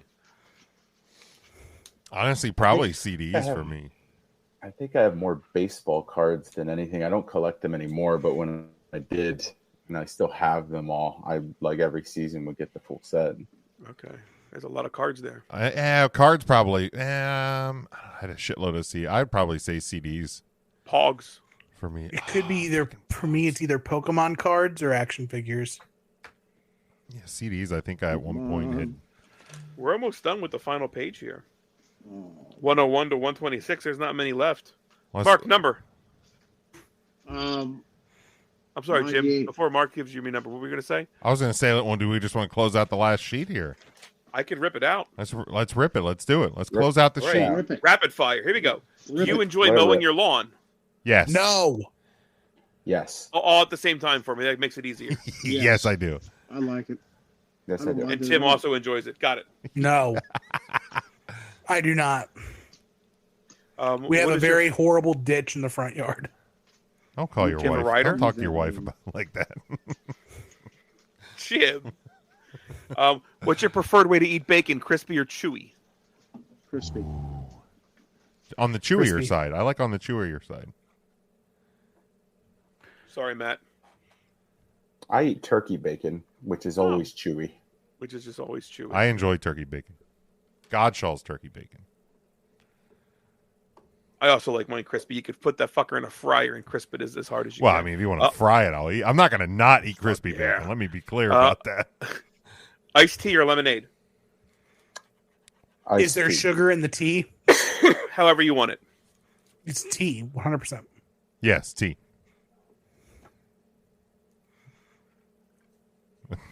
Honestly, probably CDs for me. I think I have more baseball cards than anything. I don't collect them anymore, but when I did, and I still have them all, I like every season would get the full set. Okay. There's a lot of cards there. Cards probably. I had a shitload of CDs. I'd probably say CDs Pogs. for me. It could be either, for me, it's either Pokemon cards or action figures. Yeah, CDs, I think I at one point had. We're almost done with the final page here. 101 to 126. There's not many left. Let's- Mark, number. Um, I'm sorry, Jim. 98. Before Mark gives you your number, what were we going to say? I was going to say that one. Do we just want to close out the last sheet here? I could rip it out. Let's rip it. Let's do it. Let's close out the Right. sheet. rip it. Rapid fire. Here we go. Rip You it. enjoy Let it mowing rip. your lawn Yes. No. Yes. all at the same time for me. That makes it easier. Yes, I do. I like it. Yes, I I don't do. like And Tim also enjoys it. Got it. No. I do not. We have what a is very horrible ditch in the front yard. Don't call your Jim a wife. writer? Don't talk to your wife about like that. Jim. What's your preferred way to eat bacon, crispy or chewy? Crispy. On the chewier Crispy. side. I like on the chewier side. Sorry, Matt. I eat turkey bacon, which is always chewy. Which is just always chewy. I enjoy turkey bacon. Godshall's turkey bacon. I also like mine crispy. You could put that fucker in a fryer and crisp it as hard as you Well, can. I mean, if you want to fry it, I'll eat. I'm not going to not eat crispy yeah. bacon. Let me be clear about that. Iced tea or lemonade? Iced Is there tea. sugar in the tea? However you want it. It's tea, 100%. Yes, tea.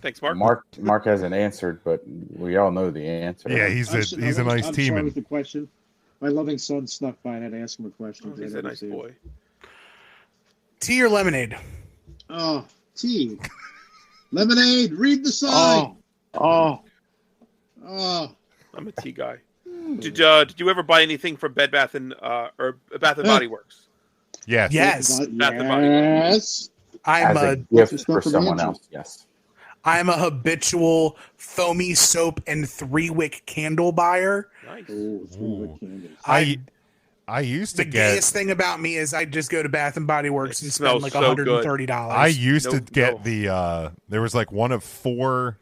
Thanks, Mark. Mark hasn't answered, but we all know the answer. Yeah, he's a nice I'm sorry with teaman. the question. My loving son snuck by and I had to ask him a question. Oh, he's a nice boy. Tea or lemonade? Oh, tea. Lemonade. Read the sign. Oh, Oh. I'm a tea guy. Did you ever buy anything from Bed Bath and or Bath and Body Works? Yes. Yes. Bath and Body Works. Yes. I'm As a a gift for from someone Angie. else. Yes. I'm a habitual foamy soap and 3-wick candle buyer. Nice. Oh, 3-wick candles. I used The to get. gayest thing about me is I just go to Bath and Body Works It and spend smells like so good. $130. I used to No, get no. the. There was like one of 4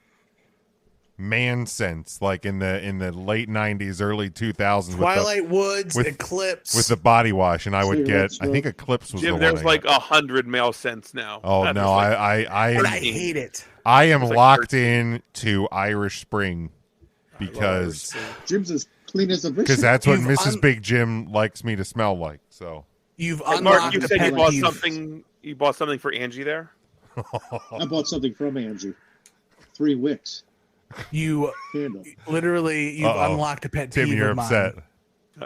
man scents, like in the late '90s, early 2000s. Twilight Woods, with- Eclipse. with the body wash, and I would get. Cigarette I think smoke. Eclipse was Jim, the there's one. I like got. 100 male scents now. Oh That's no, just like- I and I am hate it. I am It's like locked 13. in to Irish Spring because Jim's as clean as a bishop. that's what You've Mrs. Big Jim likes me to smell like. So You've Hey, unlocked Mark, you a said pet you bought peeve. something. You bought something for Angie there. I bought something from Angie. 3 wicks You candle. literally you've Uh-oh. unlocked a pet Tim, peeve you're of mine. upset.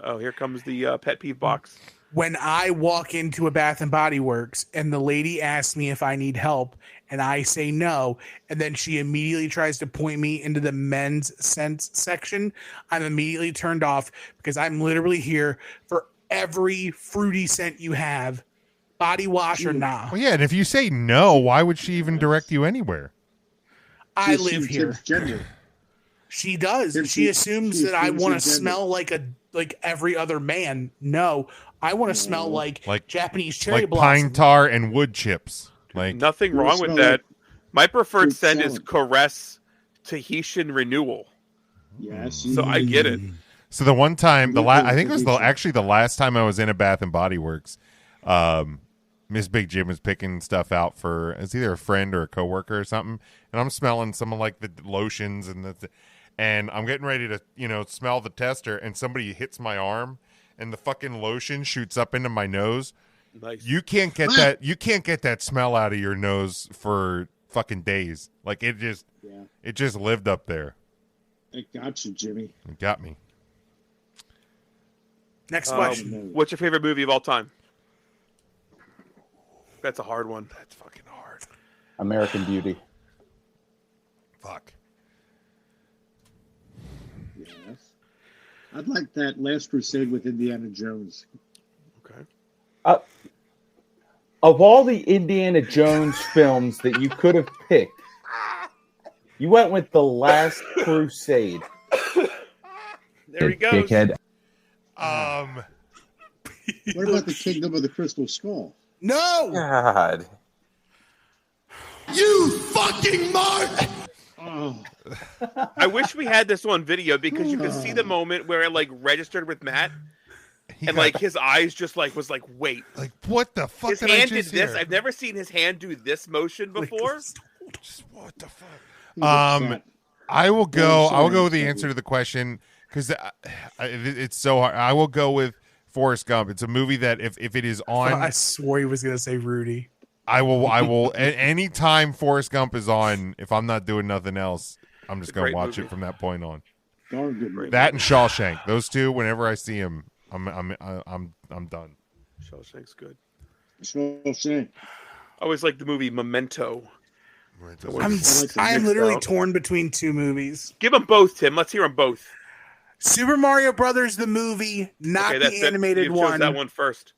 Oh, here comes the pet peeve box. When I walk into a Bath and Body Works and the lady asks me if I need help and I say no, and then she immediately tries to point me into the men's scents section, I'm immediately turned off because I'm literally here for every fruity scent you have, body wash or not. Well, yeah, and if you say no, why would she even direct you anywhere? I She live assumed here. Tim's gender. She does. Here She assumes she that I assumes want your to gender. smell like every other man. No, I want to smell like Japanese cherry Like blossom. pine tar and wood chips. Like Nothing You wrong with smell that. like My preferred fruit scent is salad. Caress Tahitian Renewal. Yes. So I get it. so the one time the Legal I think it was Tahitian. actually the last time I was in a Bath and Body Works. Miss Big Jim was picking stuff out for it's either a friend or a coworker or something, and I'm smelling some of like the lotions and I'm getting ready to smell the tester, and somebody hits my arm, and the fucking lotion shoots up into my nose. Nice. You can't get that. You can't get that smell out of your nose for fucking days. Like it just lived up there. I got you, Jimmy. It got me. Next question. What's your favorite movie of all time? That's a hard one. That's fucking hard. American Beauty. Fuck. Yes. I'd like that Last Crusade with Indiana Jones. Okay. Of all the Indiana Jones films that you could have picked, you went with The Last Crusade. There he goes. Dickhead. What about the Kingdom of the Crystal Skull? No, God. You fucking mark! Oh, I wish we had this on video because you could see the moment where it like registered with Matt, and like his eyes just like was like, wait. Like what the fuck? His did I hand did just this. hear? I've never seen his hand do this motion before. Just what the fuck? he looks fat. I will go. sorry, I will go with the sorry. answer to the question because it's so hard. I will go with Forrest Gump. It's a movie that if it is on, I swore he was gonna say Rudy. I will. Any time Forrest Gump is on, if I'm not doing nothing else, I'm just It's a gonna great watch movie. it from that point on. Darn good movie. That and Shawshank. Those two. Whenever I see him, I'm done. Shawshank's good. Shawshank. I always like the movie Memento. I'm like the I am mix literally out. torn between two movies: Give them both, Tim. Let's hear them both. Super Mario Brothers the movie, not Okay, the animated You chose one. that one first.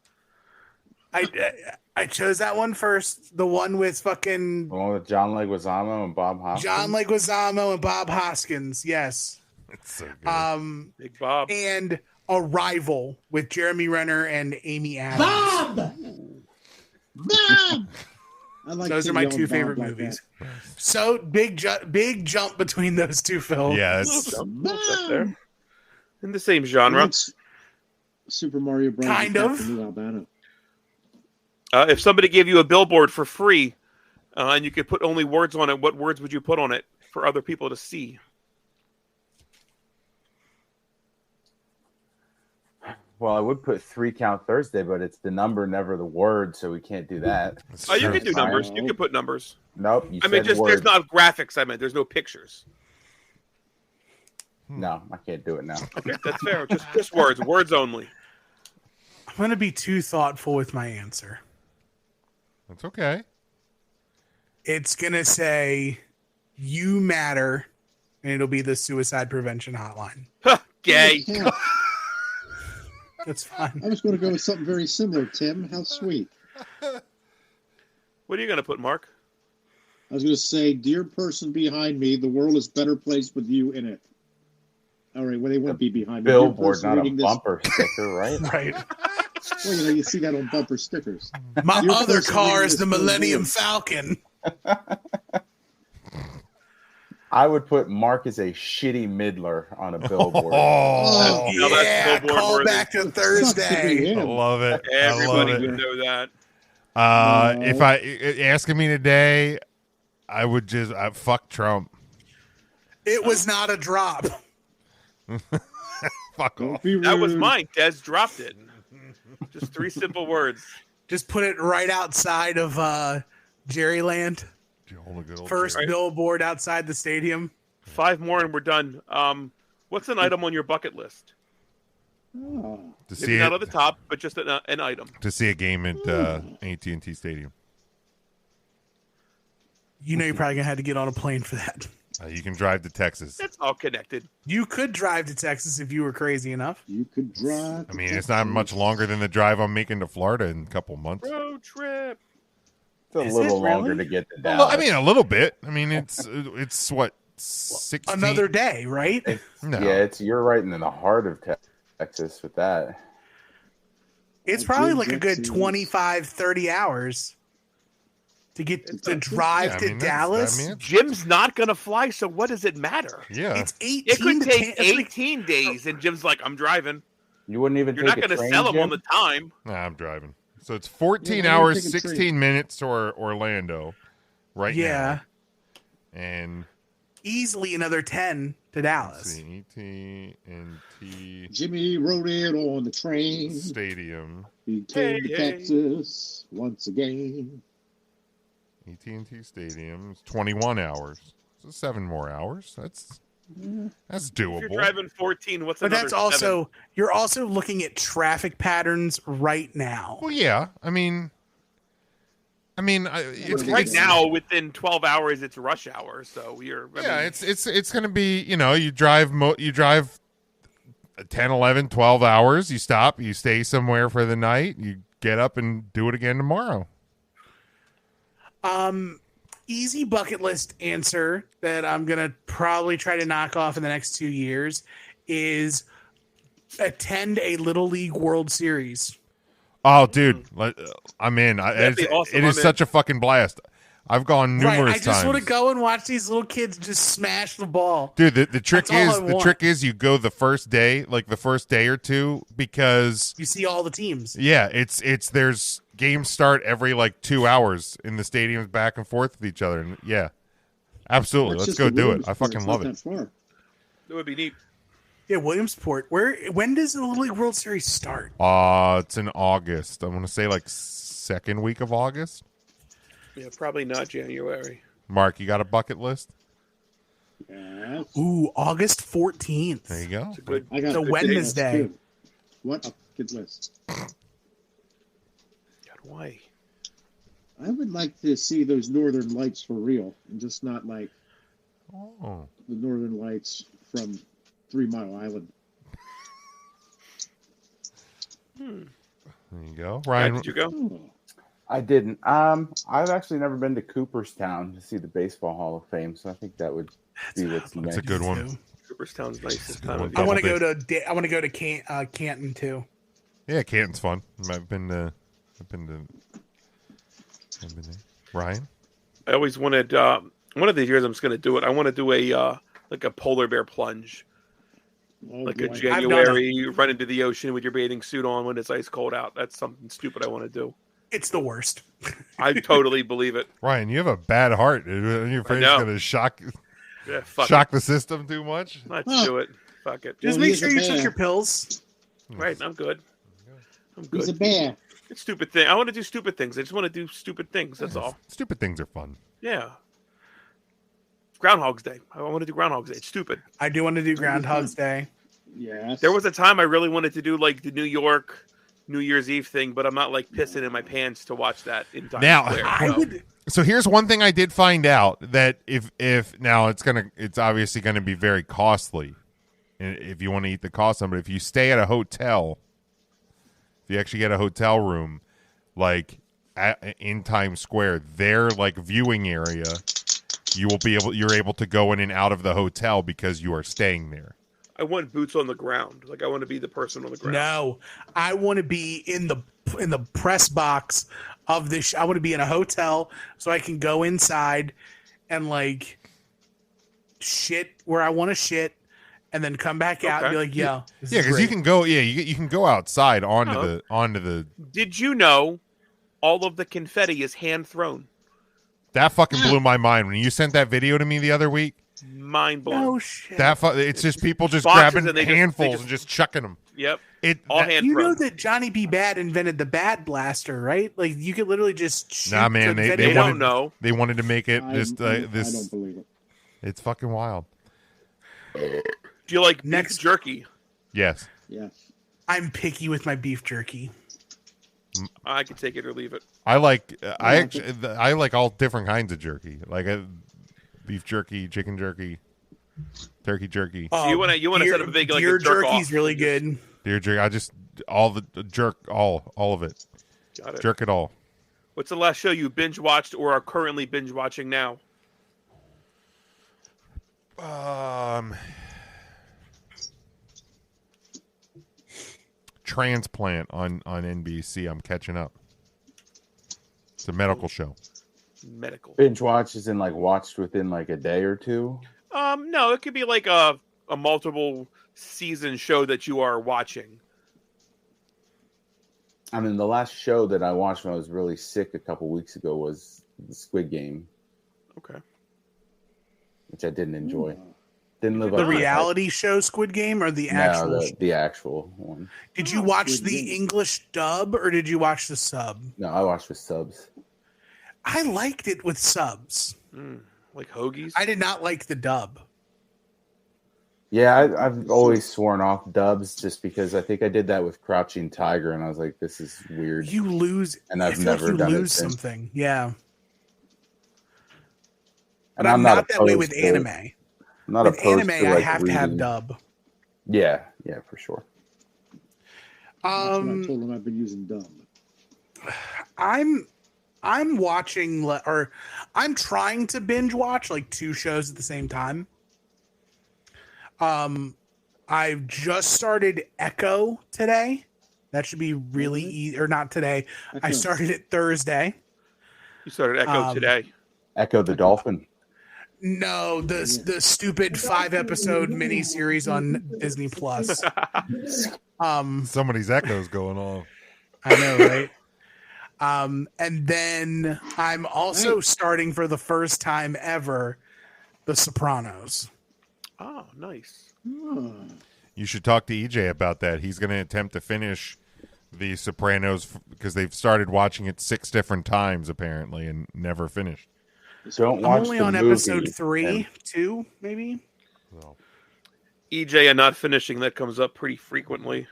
I chose that one first. The one with fucking The one with John Leguizamo and Bob Hoskins. John Leguizamo and Bob Hoskins. Yes. It's so good. Big Bob. And Arrival with Jeremy Renner and Amy Adams. Bob! Bob! I like Those Kid are my Yelling two Bob favorite like movies. that. So big jump between those two films. Yeah, it's Little up there. In the same I genre. like Super Mario Bros. Kind and of. Captain Lou Albano. If somebody gave you a billboard for free and you could put only words on it, what words would you put on it for other people to see? Well, I would put 3 Count Thursday, but it's the number, never the word, so we can't do that. Oh, you true. can do numbers. You can put numbers. Nope. You I mean, said just word. there's not graphics. I meant there's no pictures. No, I can't do it now. Okay, that's fair. Just words. Words only. I'm going to be too thoughtful with my answer. That's okay. It's going to say, "You matter," and it'll be the suicide prevention hotline. Gay. Yeah, That's fine. I was going to go with something very similar, Tim. How sweet. What are you going to put, Mark? I was going to say, dear person behind me, the world is a better place with you in it. All right, well, they won't be behind me. Billboard, not a bumper sticker, right? Right. Well, you see that on bumper stickers. My Dear other person car reading is the this Millennium billboard. Falcon. I would put Mark as a shitty middler on a billboard. Oh, No, that's Yeah, billboard call worthy. back to Sucks to be Thursday. I him. love it. Everybody I love would it. know that. No. If asking me today, I would just fuck Trump. It was not a drop. Fuck Don't off. be That was rude. mine. Des dropped it. Just 3 simple words. Just put it right outside of Jerryland. First Right. billboard outside the stadium. 5 more and we're done. What's an item on your bucket list? Oh. To Maybe see not it, on the top, but just an item. to see a game at AT&T Stadium. You know you're probably going to have to get on a plane for that. You can drive to Texas. It's all connected. You could drive to Texas if you were crazy enough. You could drive. I mean, it's not much longer than the drive I'm making to Florida in a couple months. Road trip. It's a Is little it longer really? to get to Well, Dallas. I mean, a little bit. I mean, it's what 16. Another day, right? No. Yeah, you're right in the heart of Texas with that. It's I probably do like a get good to- 25, 30 hours to get to drive Yeah, I to mean, that's- Dallas. I mean, it's- Jim's not going to fly, so what does it matter? yeah. It's 18 It could to take 10 it's like- 18 days, and Jim's like, I'm driving. You wouldn't even You're take not a going to train, sell him Jim? on the time. Nah, I'm driving. So it's 14 Yeah, why don't you hours, take a 16 train? minutes to Orlando right yeah, now. And easily another 10 to let's Dallas. see, AT&T Jimmy rode in on the train. Stadium. He came to Hey. Texas once again. AT&T Stadium is 21 hours. So 7 more hours. That's If doable. you're driving 14, what's But another that's also 7? you're also looking at traffic patterns right now. Well, yeah. I mean, it's Right it's- now, within 12 hours, it's rush hour. So you're. I Yeah, mean, it's going to be, you drive 10, 11, 12 hours, you stop, you stay somewhere for the night, you get up and do it again tomorrow. Easy bucket list answer that I'm gonna probably try to knock off in the next 2 years is attend a Little League World Series. Oh, dude, I'm in. That'd be awesome. It is I'm such a fucking blast. I've gone numerous Right, I times. just want to go and watch these little kids just smash the ball. Dude, the trick That's all I want. is you go the first day, like the first day or two, because You see all the teams. yeah, it's there's games start every like 2 hours in the stadiums back and forth with each other. And yeah, absolutely. That's Let's just go the do it. Williams I part. fucking It's love not it. that far. It would be neat. Yeah, Williamsport. When does the Little League World Series start? It's in August. I'm gonna say like second week of August. Yeah, probably not January. Mark, you got a bucket list? Yeah. Ooh, August 14th. There you go. It's a good. I got It's a good Wednesday. list, too. What a good list. God, why? I would like to see those northern lights for real, and just not like Oh, the northern lights from 3 Mile Island. there you go, Ryan, Ryan. did you go? Oh, I didn't. I've actually never been to Cooperstown to see the Baseball Hall of Fame, so I think that would be what's That's a next. good one. Cooperstown's nice this Good time one. of I year. want to Double go to I want to go to Canton too. Yeah, Canton's fun. I've been there. Ryan. I always wanted. One of these years, I'm just going to do it. I want to do a like a polar bear plunge, oh like boy. a January. You run into the ocean with your bathing suit on when it's ice cold out. That's something stupid I want to do. It's the worst. I totally believe it. Ryan, you have a bad heart. Are you afraid it's know. going to shock Yeah, fuck the system too much? it. Let's do it. Fuck it. Just Well, make he's sure a you bear. took your pills. Right, I'm good. I'm He's a good. bear. It's stupid thing. I want to do stupid things. I just want to do stupid things. That's all. Stupid things are fun. Yeah. Groundhog's Day. I want to do Groundhog's Day. It's stupid. I do want to do Groundhog's Day. Yes. There was a time I really wanted to do like the New York New Year's Eve thing, but I'm not like pissing in my pants to watch that in Times Now, Square. I so. would. So here's one thing I did find out, that if now it's obviously gonna be very costly, if you want to eat the cost of it. If you stay at a hotel, if you actually get a hotel room, like in Times Square, their like viewing area, you're able to go in and out of the hotel because you are staying there. I want boots on the ground. Like I want to be the person on the ground. No, I want to be in the press box of this. I want to be in a hotel so I can go inside and like shit where I want to shit, and then come back out and be like, "Yo, yeah," because you can go. Yeah, you can go outside onto the. Did you know all of the confetti is hand thrown? That fucking blew my mind when you sent that video to me the other week. Mind blown. Oh shit! It's just people just Boxes grabbing and handfuls and just chucking them. Yep. All hand You thrown. know that Johnny B. Bad invented the Bad Blaster, right? Like you could literally just shoot. Nah, man, confetti. They don't know. They wanted to make it I don't this. believe it. It's fucking wild. Do you like Next- beef jerky? Yes. Yes. I'm picky with my beef jerky. I can take it or leave it. I like I like all different kinds of jerky, like beef jerky, chicken jerky, turkey jerky, So you want to set up a big like deer a jerk jerky's off. really good. deer jerky. I just all the jerk, all of it, Got it. jerk it all. What's the last show you binge watched or are currently binge watching now? Transplant on NBC. I'm catching up. It's a medical show. Medical. Binge watch is in like watched within like a day or two. No, it could be like a multiple season show that you are watching. I mean, the last show that I watched when I was really sick a couple weeks ago was the Squid Game, Okay. which I didn't enjoy. Didn't live The up to reality show Squid Game or the hype. actual? No, the actual one. Did you watch Squid the Game. English dub or did you watch the sub? No, I watched with subs. I liked it with subs. Like hoagies? I did not like the dub. Yeah, I've always sworn off dubs just because I think I did that with Crouching Tiger, and I was like, "This is weird." You lose, And I I've feel never like you done it lose since. something. Yeah, And but I'm not that way opposed with to- anime. I'm not With opposed anime, to, I like, have to have reading- dub. Yeah, for sure. That's what I told him I've been using dumb. I'm watching or I'm trying to binge watch like two shows at the same time. I've just started Echo today. That should be really easy, or not today. I Echo. started it Thursday. You started Echo today. Echo the Dolphin. No, the stupid 5-episode miniseries on Disney Plus. Somebody's echoes going on. I know, right? And then I'm also starting for the first time ever The Sopranos. Oh, nice. You should talk to EJ about that. He's going to attempt to finish The Sopranos because they've started watching it 6 different times apparently and never finished. Don't I'm watch only the on movie, episode 3, and 2, maybe. EJ and not finishing, that comes up pretty frequently.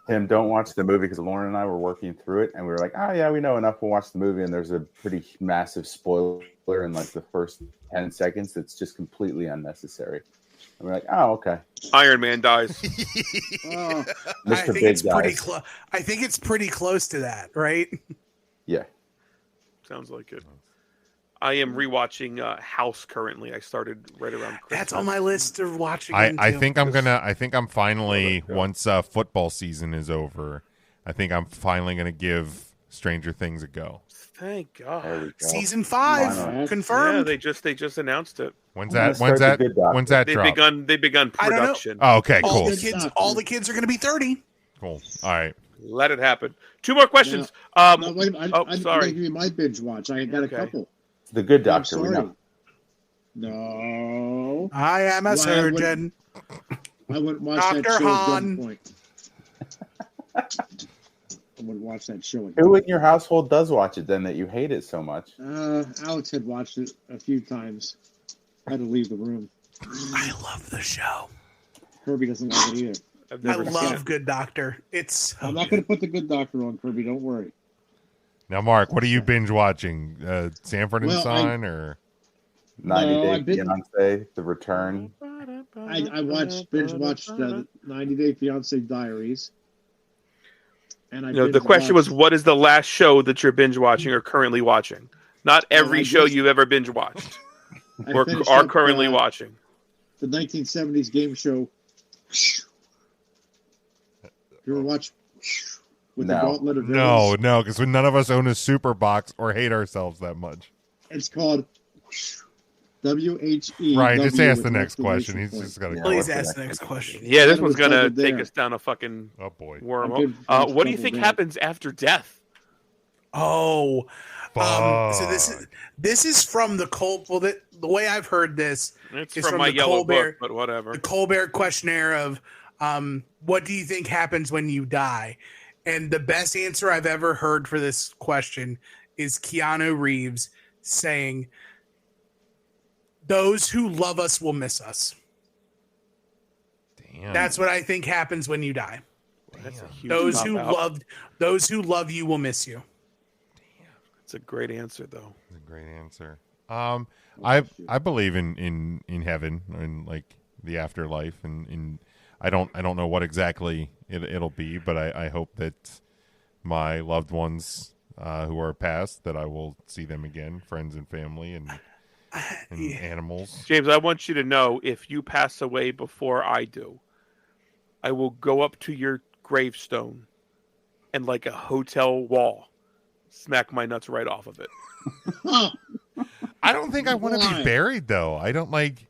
Tim, don't watch the movie because Lauren and I were working through it, and we were like, "Oh yeah, we know enough. We'll watch the movie." And there's a pretty massive spoiler in like the first 10 seconds that's just completely unnecessary. And we're like, "Oh, okay." Iron Man dies. Oh, I Mr. think Big it's pretty Guys. close. I think it's pretty close to that, right? Yeah. Sounds like it. I am rewatching House currently. I started right around Christmas. That's on my list of watching. I too. think I'm finally once football season is over, I think I'm finally going to give Stranger Things a go. Thank There God. we go. Season Why 5 not? Yeah, confirmed. they just announced it. When's I'm that? gonna start The Good Doctor. When's that They've drop? begun I don't know. production. Oh, okay, all cool. the kids are going to be 30. Cool. All right. Let it happen. 2 more questions. no, wait, I sorry. gotta give you my binge watch. I got Okay. a couple. The Good I'm Doctor. We sorry. know. No, I am a Well, I surgeon. I wouldn't watch that Dr. show. at Han. gunpoint. I wouldn't watch that show. at Who in your household does watch it then that you hate it so much? Alex had watched it a few times. I had to leave the room. I love the show. Kirby doesn't like it either. I've I never seen love it. Good Doctor. It's so I'm not good. going to put the Good Doctor on, Kirby. Don't worry. Now, Mark, what are you binge watching? Sanford and Well, Son or 90 No, Day I've been- Fiance, The Return. I binge watched 90 Day Fiance Diaries. And I the question was, what is the last show that you're binge watching or currently watching? Not every show you've ever binge watched or are currently watching. The 1970s game show. You ever watch with the Gauntlet of Villains? No, because none of us own a super box or hate ourselves that much. It's called WHE. Right, just ask the next question. He's just got to go. Please ask the next question. Yeah, this one's gonna take us down a fucking wormhole. What do you think happens after death? Oh, so this is from the Colbert. Well, the way I've heard this is from my yellow book, but whatever. The Colbert questionnaire of what do you think happens when you die? And the best answer I've ever heard for this question is Keanu Reeves saying, "Those who love us will miss us." Damn. That's what I think happens when you die. That's a huge those who love you will miss you. That's a great answer, though. That's a great answer. I believe in heaven and like the afterlife, and I don't know what exactly it'll be, but I hope that my loved ones who are past, that I will see them again, friends and family and animals. James, I want you to know, if you pass away before I do, I will go up to your gravestone and, like a hotel wall, smack my nuts right off of it. I don't think I want to be buried, though. I don't like.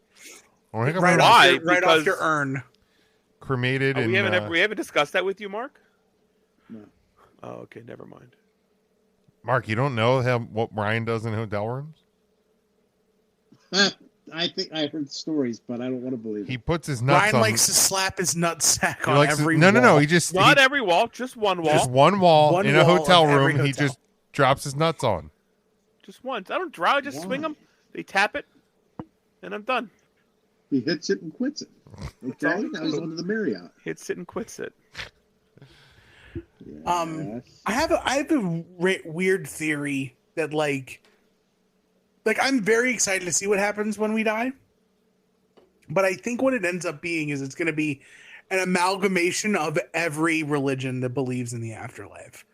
Right off your urn. Cremated. We haven't discussed that with you, Mark? No. Oh, okay. Never mind. Mark, you don't know what Ryan does in hotel rooms? I think I heard stories, but I don't want to believe it. He puts his nuts Ryan on. likes to slap his nutsack on every wall. No. He just not every wall, just one wall. Just one wall in a hotel room. He just drops his nuts on. Just once. I don't draw. I just swing them. They tap it, and I'm done. He hits it and quits it. Okay, now he's on to the Marriott. Hits it and quits it. Yes. I have a weird theory that like I'm very excited to see what happens when we die. But I think what it ends up being is it's going to be an amalgamation of every religion that believes in the afterlife.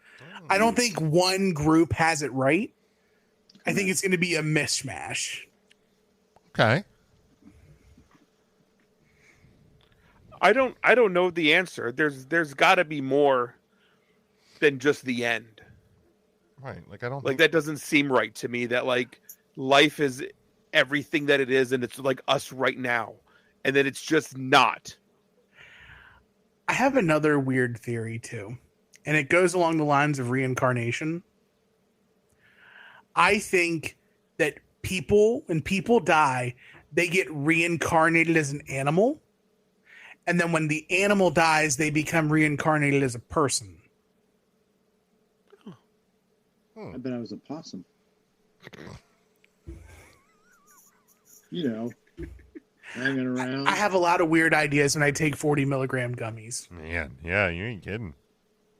I don't think one group has it right. I think it's going to be a mishmash. Okay. I don't know the answer. There's got to be more than just the end. Right. Like I don't like that doesn't seem right to me. That like life is everything that it is, and it's like us right now, and that it's just not. I have another weird theory too, and it goes along the lines of reincarnation. I think that when people die, they get reincarnated as an animal. And then when the animal dies, they become reincarnated as a person. I bet I was a possum. Hanging around. I have a lot of weird ideas when I take 40 milligram gummies. Man, yeah, you ain't kidding.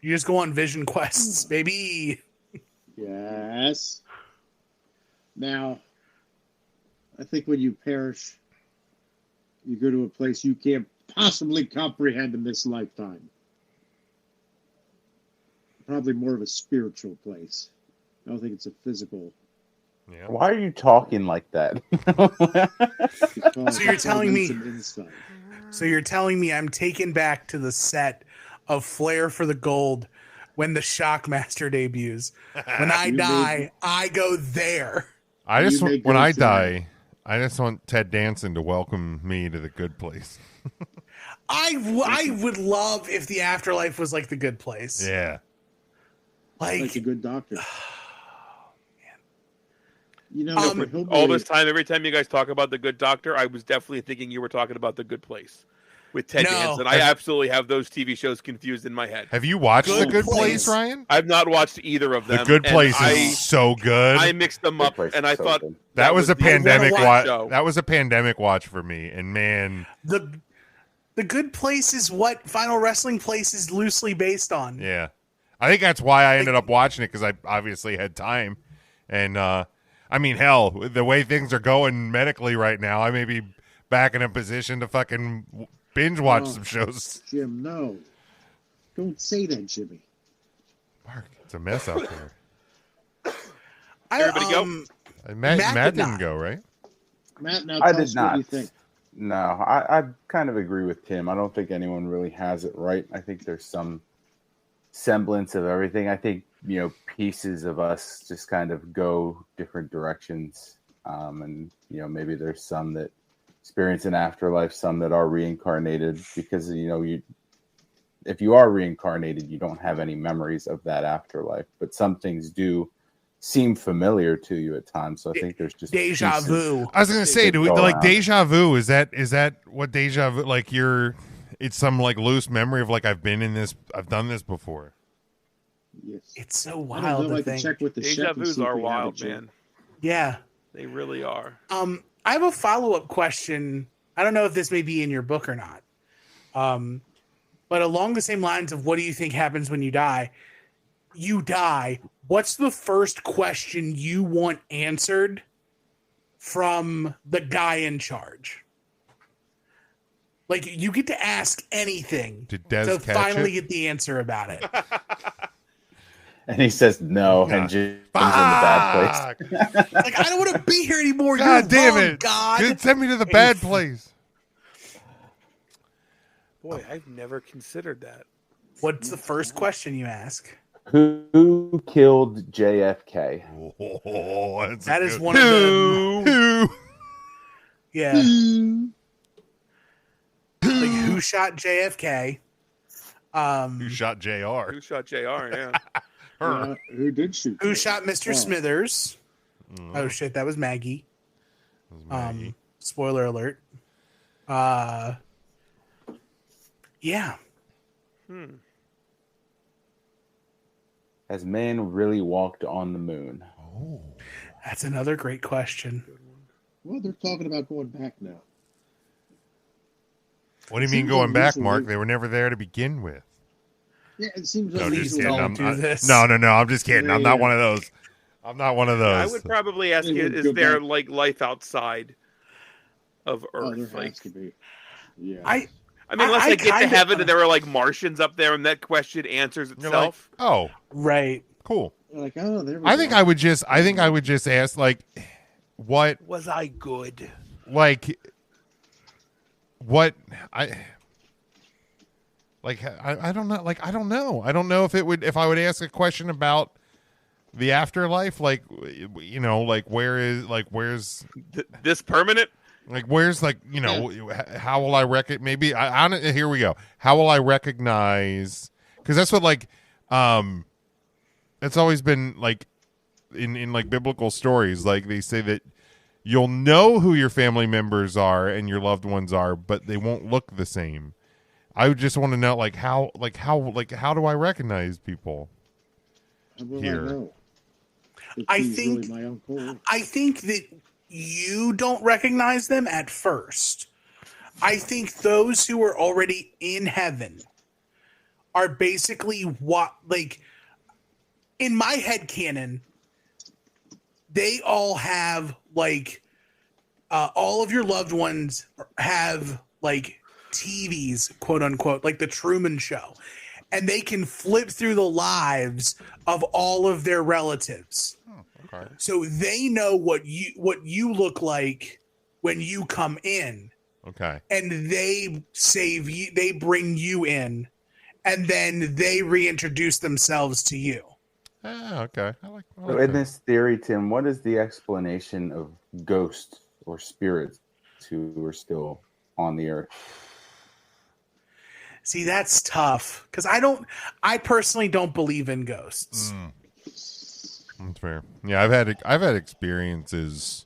You just go on vision quests, baby. Yes. Now, I think when you perish, you go to a place you can't possibly comprehend in this lifetime. Probably more of a spiritual place. I don't think it's a physical. Yeah. Why are you talking like that? So you're telling me. So you're telling me I'm taken back to the set of Flair for the Gold when the Shockmaster debuts. When I die, I go there. When I die, I just want Ted Danson to welcome me to the good place. I would love if the afterlife was like the good place. Yeah. Like a good doctor. All this time, every time you guys talk about the Good Doctor, I was definitely thinking you were talking about the Good Place with Ted Danson. I absolutely have those TV shows confused in my head. Have you watched The Good Place, Ryan? I've not watched either of them. The Good Place is so good. I mixed them up, and I thought that was a pandemic watch. That was a pandemic watch for me, and man, the Good Place is what Final Wrestling Place is loosely based on. Yeah, I think that's why I ended up watching it, because I obviously had time, and I mean, hell, the way things are going medically right now, I may be back in a position to fucking binge watch some shows. Jim, no. Don't say that, Jimmy. Mark, it's a mess out there. Everybody go. Matt didn't go, right? Matt, now I tell did us what not. you think. No, I kind of agree with Tim. I don't think anyone really has it right. I think there's some semblance of everything. I think, pieces of us just kind of go different directions. And, maybe there's some that experience an afterlife, some that are reincarnated because, if you are reincarnated, you don't have any memories of that afterlife, but some things do seem familiar to you at times. So I think there's just Deja pieces. vu. I was gonna say, do we Go like around. deja vu? Is that what deja vu? Like it's some like loose memory of like I've done this before. Yes. It's so I don't wild know. to I can think. check with the Deja chef and vus see if are we have wild, it, Jim. man. Yeah. They really are. I have a follow-up question. I don't know if this may be in your book or not. But along the same lines of what do you think happens when you die? You die. What's the first question you want answered from the guy in charge? Like, you get to ask anything Did Des to catch finally it? get the answer about it. And he says no, and Jim's in the bad place. Fuck! Like, I don't want to be here anymore. God You're damn wrong, it! God. Dude, send me to the bad place. Boy, I've never considered that. What's the first question you ask? Who killed JFK? Oh, That is one of them. Who? Yeah. Like, who shot JFK? Who shot JR? Who shot JR? Yeah. Her. Who did shoot? Who her? shot Mr. Smithers? Oh shit, that was Maggie. Maggie. Spoiler alert. Yeah. Has man really walked on the moon? Oh. That's another great question. Well, they're talking about going back now. What do you mean Seems going back, unusual. Mark? They were never there to begin with. Yeah, it seems No, just Please kidding. don't unusual. do this. No. I'm just kidding. I'm not Yeah. one of those. I'm not one of I those. would probably ask They you, would is go there back. like life outside of Oh, Earth? there Like, has to be. Yeah. I mean, unless I they get to kinda- heaven and there were like Martians up there and that question answers You're like, itself. oh, Right. cool. Like, oh, there we I go. think I would just ask like, what Was I good? I don't know. Like, I don't know. I don't know if I would ask a question about the afterlife, like, like where's This permanent? how will I here we go. How will I recognize? Because that's what it's always been like in like biblical stories. Like they say that you'll know who your family members are and your loved ones are, but they won't look the same. I would just want to know how do I recognize people How will here? I know? If I he's think- really my uncle. I think that you don't recognize them at first. I think those who are already in heaven are basically what, like, in my head canon, they all have like all of your loved ones have like TVs, quote unquote, like the Truman Show, and they can flip through the lives of all of their relatives. Okay. So they know what you look like when you come in, Okay. and they save you, they bring you in, and then they reintroduce themselves to you. Ah, okay. I like So that. in this theory, Tim, what is the explanation of ghosts or spirits who are still on the earth? See, that's tough because I personally don't believe in ghosts. That's fair. Yeah, I've had experiences.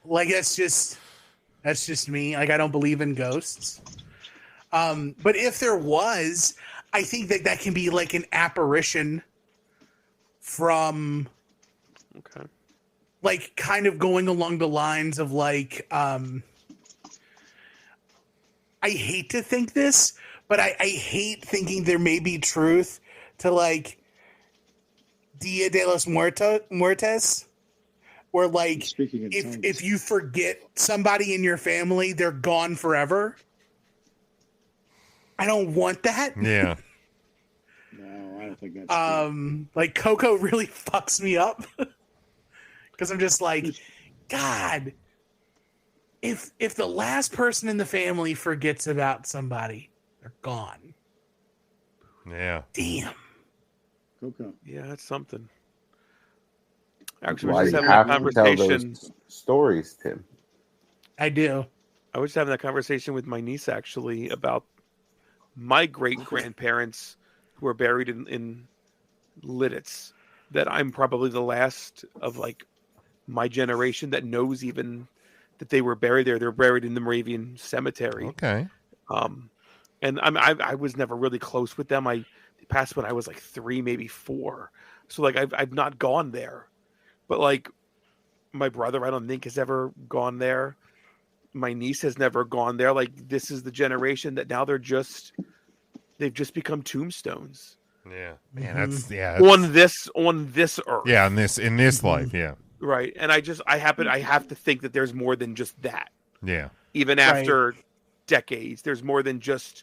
Like that's just me. Like I don't believe in ghosts. But if there was, I think that can be like an apparition from Okay. like kind of going along the lines of like I hate to think this, but I hate thinking there may be truth to like Dia de los Muertos, where like Speaking in tongues. if you forget somebody in your family, they're gone forever. I don't want that. Yeah. No, think that's true. Like Coco really fucks me up because I'm just like, God, if the last person in the family forgets about somebody, they're gone. Yeah. Damn. Coco. Yeah, that's something. Actually, Why we do were you just having a have to tell conversation. those stories, Tim? I do. I was having that conversation with my niece actually about my great grandparents who are buried in Lidditz. That I'm probably the last of like my generation that knows even that they were buried there. They're buried in the Moravian cemetery. Okay. And I was never really close with them. They passed when I was like 3, maybe 4. So like I've not gone there. But like my brother, I don't think has ever gone there. My niece has never gone there. Like this is the generation that now they've just become tombstones. Yeah. Man, that's On this earth. Yeah, in this life, yeah. Right. And I have to think that there's more than just that. Yeah. Even after decades, there's more than just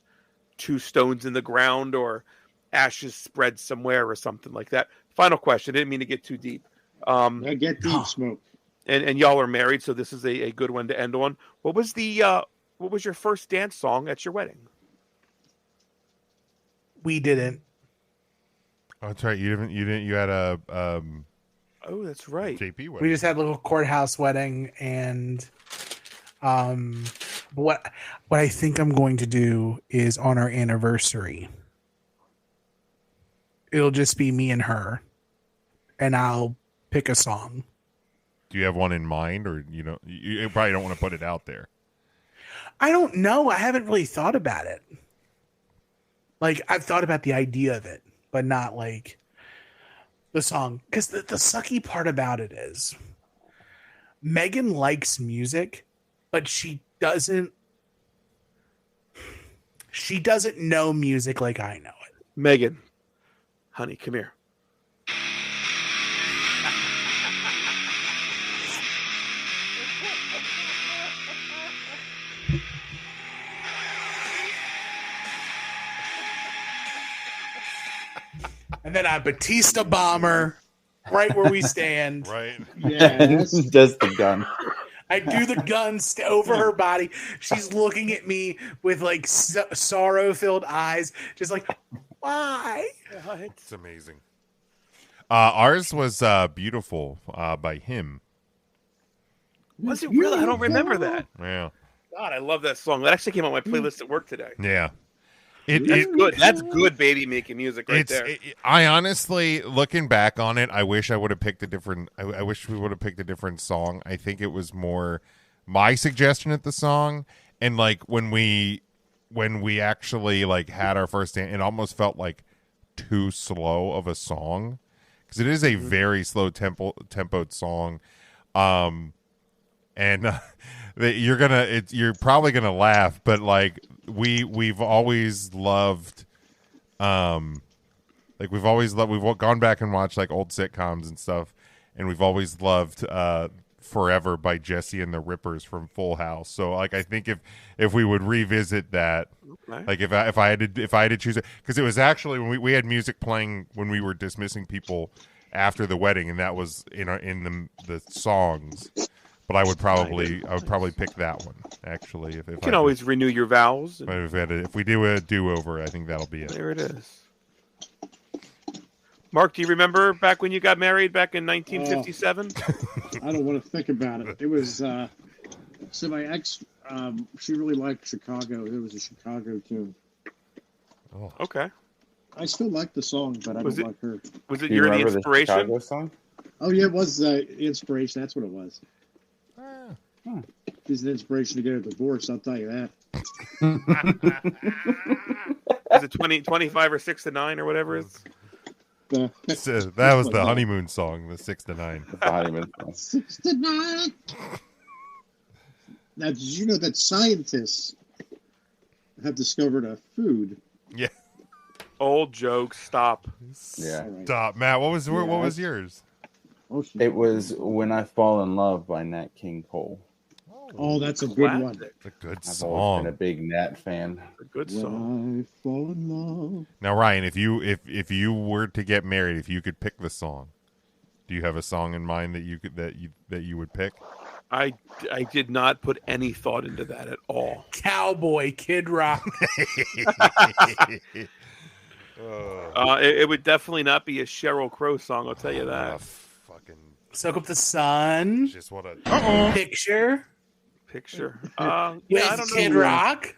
2 stones in the ground or ashes spread somewhere or something like that. Final question. I didn't mean to get too deep. I get deep, Smoke. And y'all are married, so this is a good one to end on. What was your first dance song at your wedding? We didn't. Oh, that's right. You had a Oh, that's right. JP wedding. We just had a little courthouse wedding, and what I think I'm going to do is on our anniversary, it'll just be me and her, and I'll pick a song. Do you have one in mind, or you probably don't want to put it out there? I don't know. I haven't really thought about it. Like, I've thought about the idea of it, but not like the song. Because the sucky part about it is Megan likes music, but she doesn't know music like I know it. Megan, honey, come here. And then I Batista bomber right where we stand. Right. Yes. Just the gun. I do the gun over her body. She's looking at me with like sorrow-filled eyes, just like, why? It's amazing. Ours was Beautiful by him. Was it really? I don't remember that. Yeah. God, I love that song. That actually came on my playlist at work today. Yeah. That's good. That's good baby making music right there. I honestly, looking back on it, I wish I would have picked a different. I wish we would have picked a different song. I think it was more my suggestion at the song, and like when we actually like had our first dance, it almost felt like too slow of a song because it is a very slow tempoed song, and you're probably gonna laugh, but like. We've always loved we've gone back and watched like old sitcoms and stuff, and we've always loved Forever by Jesse and the Rippers from Full House. So like I think if we would revisit that, like if I had to choose it, because it was actually when we had music playing when we were dismissing people after the wedding, and that was in the songs. But I would probably pick that one actually. If you can always renew your vows. If we do a do-over, I think that'll be it. There it is. Mark, do you remember back when you got married back in 1957? I don't want to think about it. It was so my ex. She really liked Chicago. It was a Chicago tune. Oh. Okay. I still like the song, but I don't like her. Was it Do you the remember inspiration? The Chicago song? Oh yeah, it was inspiration. That's what it was. She's an inspiration to get a divorce, I'll tell you that. Is it 25 or 6 to 9 or whatever it is? That was the honeymoon song, the 6 to 9. The honeymoon song. 6 to 9. Now, did you know that scientists have discovered a food? Yeah. Old joke. Stop. Yeah. Stop, Matt. What was yours? Oh, it was When I Fall in Love by Nat King Cole. Oh, Oh, that's a good one. Classic. It's a good I've always been a song. big Nat fan. A good song. When I fall in love. Now, Ryan, if you were to get married, if you could pick the song, do you have a song in mind that you would pick? I did not put any thought into that at all. Cowboy, Kid Rock. It would definitely not be a Sheryl Crow song. I'll tell you that. Fucking Soak Up the Sun. just what a Picture. Picture. With I don't know. Kid Rock.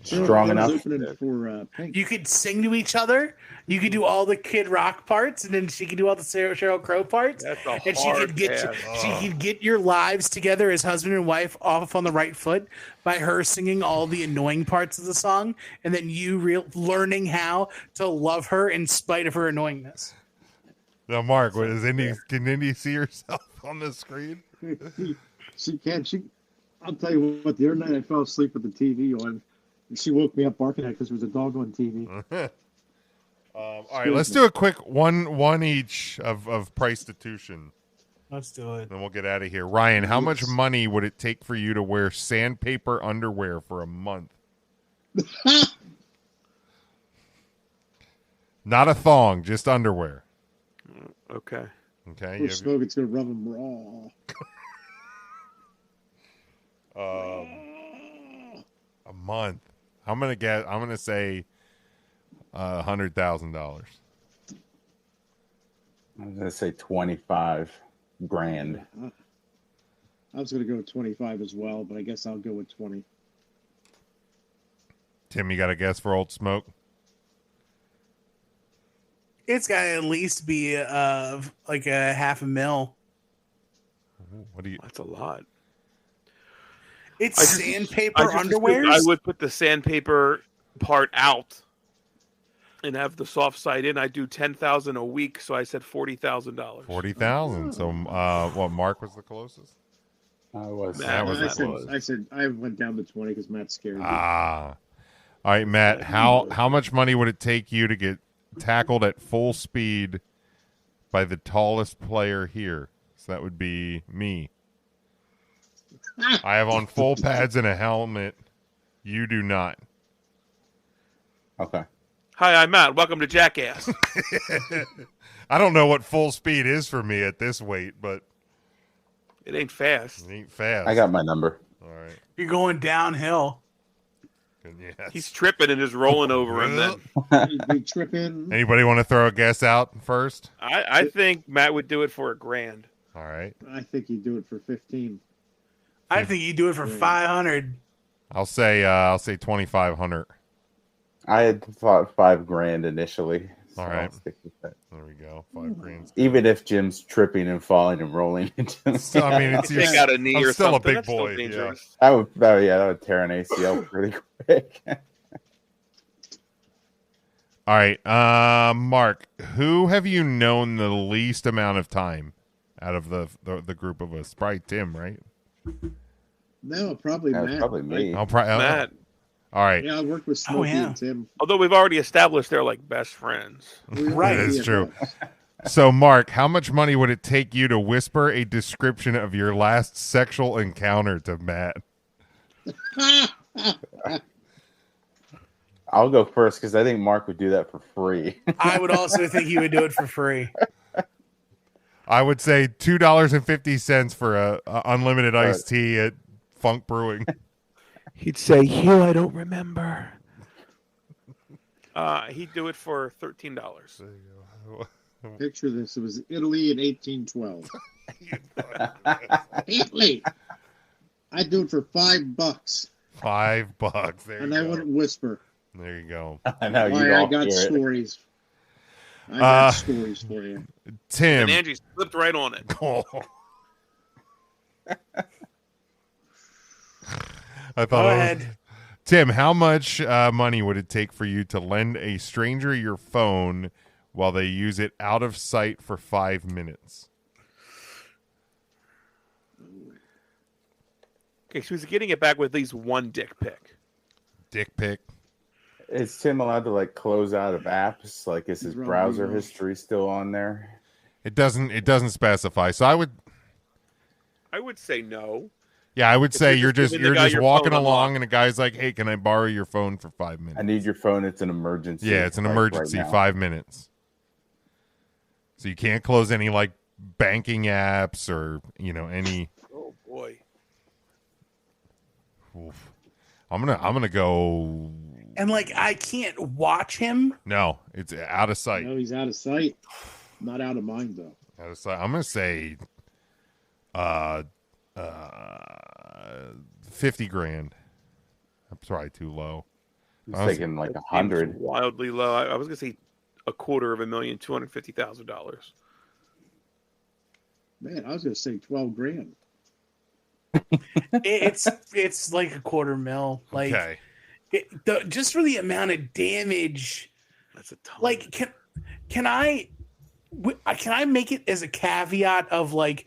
Strong enough. Opening for Pink. You could sing to each other. You could do all the Kid Rock parts, and then she could do all the Sheryl Crow parts. That's a And she hard could get pass. she could get your lives together as husband and wife off on the right foot by her singing all the annoying parts of the song, and then you learning how to love her in spite of her annoyingness. Now, Mark, can Indy see herself on the screen? She can't. I'll tell you what. The other night I fell asleep with the TV on. And she woke me up barking at because there was a dog on TV. All right, let's do a quick one each of Pricetitution. Let's do it. Then we'll get out of here. Ryan, how much money would it take for you to wear sandpaper underwear for a month? Not a thong, just underwear. Okay. Okay. Poor Smoke, it's going to rub him raw. A month. I'm gonna say $100,000. I'm gonna say 25 grand. I was going to go with 25 as well, but I guess I'll go with 20. Tim, you got a guess for Old Smoke? It's got to at least be like a $500,000. What do you? That's a lot. It's I sandpaper just underwear. I would put the sandpaper part out and have the soft side in. I do 10,000 a week, so I said $40,000. 40,000. So, what? Mark was the closest. I was. That was I said I went down to 20 because Matt's scared. All right, Matt. How much money would it take you to get tackled at full speed by the tallest player here? So that would be me. I have on full pads and a helmet. You do not. Okay. Hi, I'm Matt. Welcome to Jackass. I don't know what full speed is for me at this weight, but It ain't fast. it ain't fast. I got my number. All right. You're going downhill. Yes. He's tripping and just rolling over him. Then Be tripping. Anybody want to throw a guess out first? I think Matt would do it for $1,000. All right. I think you do it for 15. I think you do it for 500. I'll say 2,500. I had thought 5 grand initially. So All right. I'll stick with that. There we go. 5 grand. Even if Jim's tripping and falling and rolling into So, I mean, it's Take out a knee I'm or still a something. big That's still boy. Yeah. dangerous. that would tear an ACL pretty quick. All right, Mark. Who have you known the least amount of time out of the group of us? Probably Tim, right? No, probably That was Matt. probably me. Matt. All right. Yeah, I worked with Smokey yeah. and Tim. Although we've already established they're like best friends. Right. That is true. So, Mark, how much money would it take you to whisper a description of your last sexual encounter to Matt? I'll go first because I think Mark would do that for free. I would also think he would do it for free. I would say $2.50 for a unlimited iced tea at Funk Brewing. He'd say, "Hugh, I don't remember." He'd do it for $13. Picture this. It was Italy in 1812. Italy. I'd do it for $5. $5. There And you I go. wouldn't whisper. There you go. I know you Why, I don't got hear it. stories. I got stories for you. Tim. And Angie slipped right on it. Oh. I thought Go it was- ahead. Tim, how much money would it take for you to lend a stranger your phone while they use it out of sight for 5 minutes? Okay, so he's getting it back with at least one dick pic. Dick pic. Is Tim allowed to like close out of apps? Like, is his Right. browser history still on there? It doesn't specify. So I would I would say no. Yeah, I would say you're just giving the guy your walking phone along, unlocked. and a guy's like, "Hey, can I borrow your phone for 5 minutes?" I need your phone. It's an emergency. Yeah, it's an like, emergency. right now. 5 minutes. So you can't close any like banking apps or any. Oh boy. Oof. I'm gonna go. And like I can't watch him. No, it's out of sight. No, he's out of sight. Not out of mind though. Out of sight. I'm gonna say, 50 grand. That's probably too low. I was thinking like 100. Wildly low. I was gonna say $250,000, $250,000. Man, I was gonna say 12 grand. It's like $250,000. Like Okay. just for the amount of damage. That's a ton. Like can I make it as a caveat of like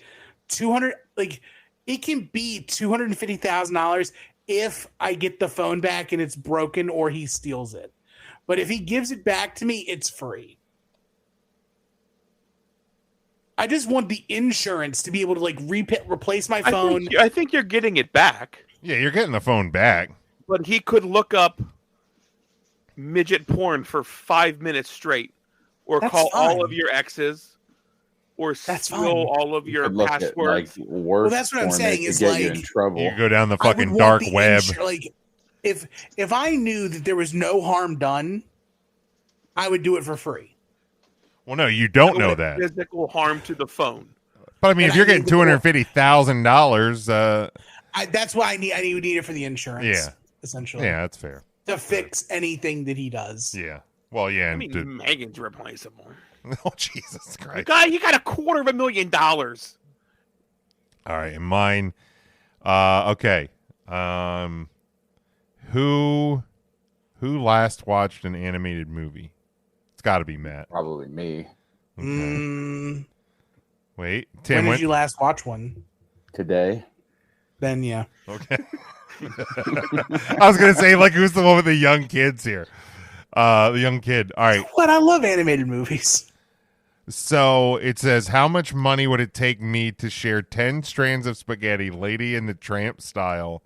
200? Like it can be $250,000 if I get the phone back and it's broken or he steals it. But if he gives it back to me, it's free. I just want the insurance to be able to like replace my phone. I think you're getting it back. Yeah, you're getting the phone back. But he could look up midget porn for 5 minutes straight, or That's call all fine. of your exes, or That's steal fine. all of your Could look at, passwords. like, worse Well, that's what I'm porn saying that is, could get you like, in trouble. You can go down the I would fucking want dark the web. like if I knew that there was no harm done, I would do it for free. Well, no, you don't know With that. physical harm to the phone. But I mean, And if you're I getting need the- $250,000, That's why I would need it for the insurance. Yeah. Essentially. yeah, that's fair. To fix anything that he does. Yeah. Well, yeah. I And mean, Megan's replaceable. oh, Jesus Christ. You got $250,000. All right, and mine. Okay. Who last watched an animated movie? It's got to be Matt. Probably me Okay. Wait, When Tim. did you last watch one? today. Then yeah. Okay. I was gonna say like who's the one with the young kids here? The young kid. All right. What? I love animated movies. So it says, how much money would it take me to share 10 strands of spaghetti, Lady and the Tramp style,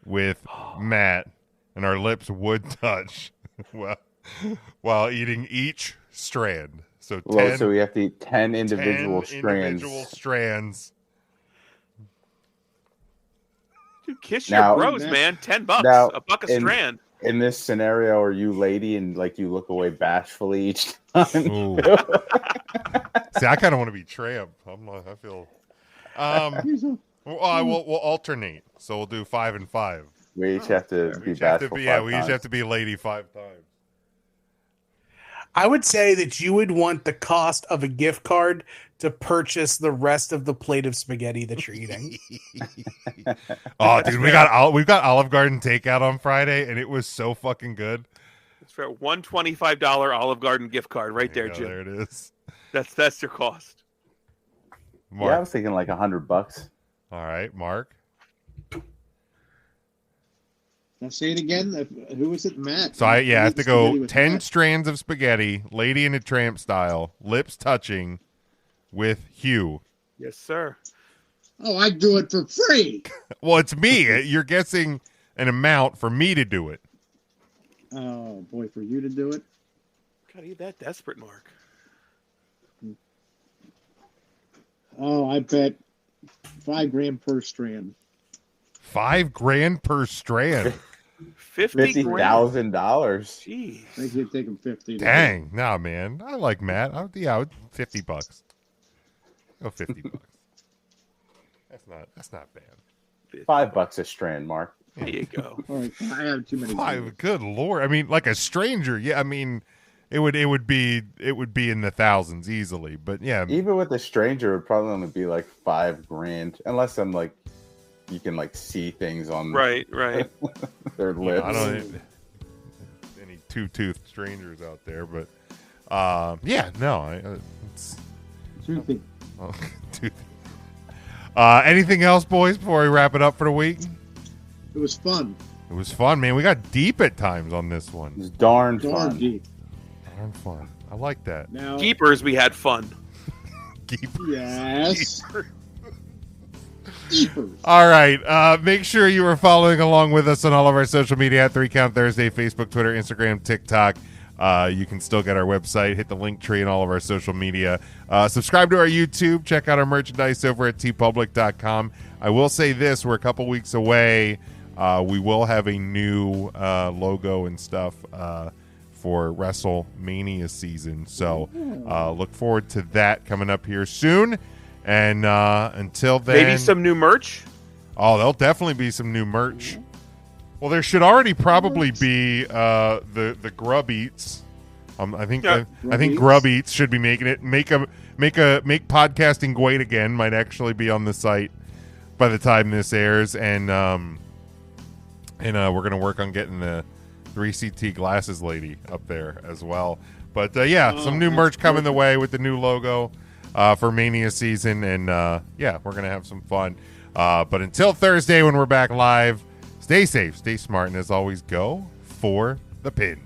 with Matt, and our lips would touch while eating each strand? So 10, Well, so we have to eat 10 individual 10 strands. individual strands. Dude, kiss Now- your bros, man. $10. Now, a buck a in- strand. In this scenario, are you lady and like you look away bashfully each time? Ooh. See, I kind of want to be Tramp. I feel. We'll alternate. So we'll do 5 and 5. We each have to We be each have to bashful. be, 5 we each times. have to be Lady 5 times. I would say that you would want the cost of a gift card to purchase the rest of the plate of spaghetti that you're eating. Oh, dude, we've got Olive Garden takeout on Friday, and it was so fucking good. It's for a $125 Olive Garden gift card right there, You go, Jim. there it is. That's your cost. Mark. Yeah, I was thinking like $100. All right, Mark. Now say it again. Who was it, Matt? So I have to Spaghetti go with 10 Matt. strands of spaghetti, Lady in a Tramp style, lips touching, with Hugh. Yes, sir. Oh, I'd do it for free. Well, it's me. You're guessing an amount for me to do it. Oh boy, for you to do it. God, are you that desperate, Mark? Oh, I bet $5 per strand. $5,000 per strand. $50,000. $50,000. Jeez. I think you'd take him 50. Dang, nah, man. I like Matt. $50. Go $50. That's not bad. $5 a strand, Mark. There you go. All right, I have too many. Five. Good lord. I mean, like a stranger. Yeah, I mean, it would be in the thousands easily. But yeah, Even with a stranger, it would probably only be like $5,000, unless I'm like, you can like see things on Right. their lips. I don't any two-toothed strangers out there, but yeah, no. It's, Toothy. anything else, boys? Before we wrap it up for the week, It was fun. it was fun, man. We got deep at times on this one. It's darn Darn fun. deep. Darn fun. I like that. Now, Keepers, we had fun. Keep. yes. All right. Make sure you are following along with us on all of our social media at 3 Count Thursday, Facebook, Twitter, Instagram, TikTok. You can still get our website, hit the link tree in all of our social media. Subscribe to our YouTube. Check out our merchandise over at tpublic.com. I will say this, we're a couple weeks away. We will have a new logo and stuff for WrestleMania season. So look forward to that coming up here soon. And until then... Maybe some new merch? Oh, there'll definitely be some new merch. Well, there should already probably be the Grub Eats. I think Grub Eats should be making it. Make podcasting great again might actually be on the site by the time this airs, and we're gonna work on getting the 3CT glasses lady up there as well. But some new merch coming the way with the new logo for Mania season, and we're gonna have some fun. But until Thursday when we're back live, stay safe, stay smart, and as always, go for the pin.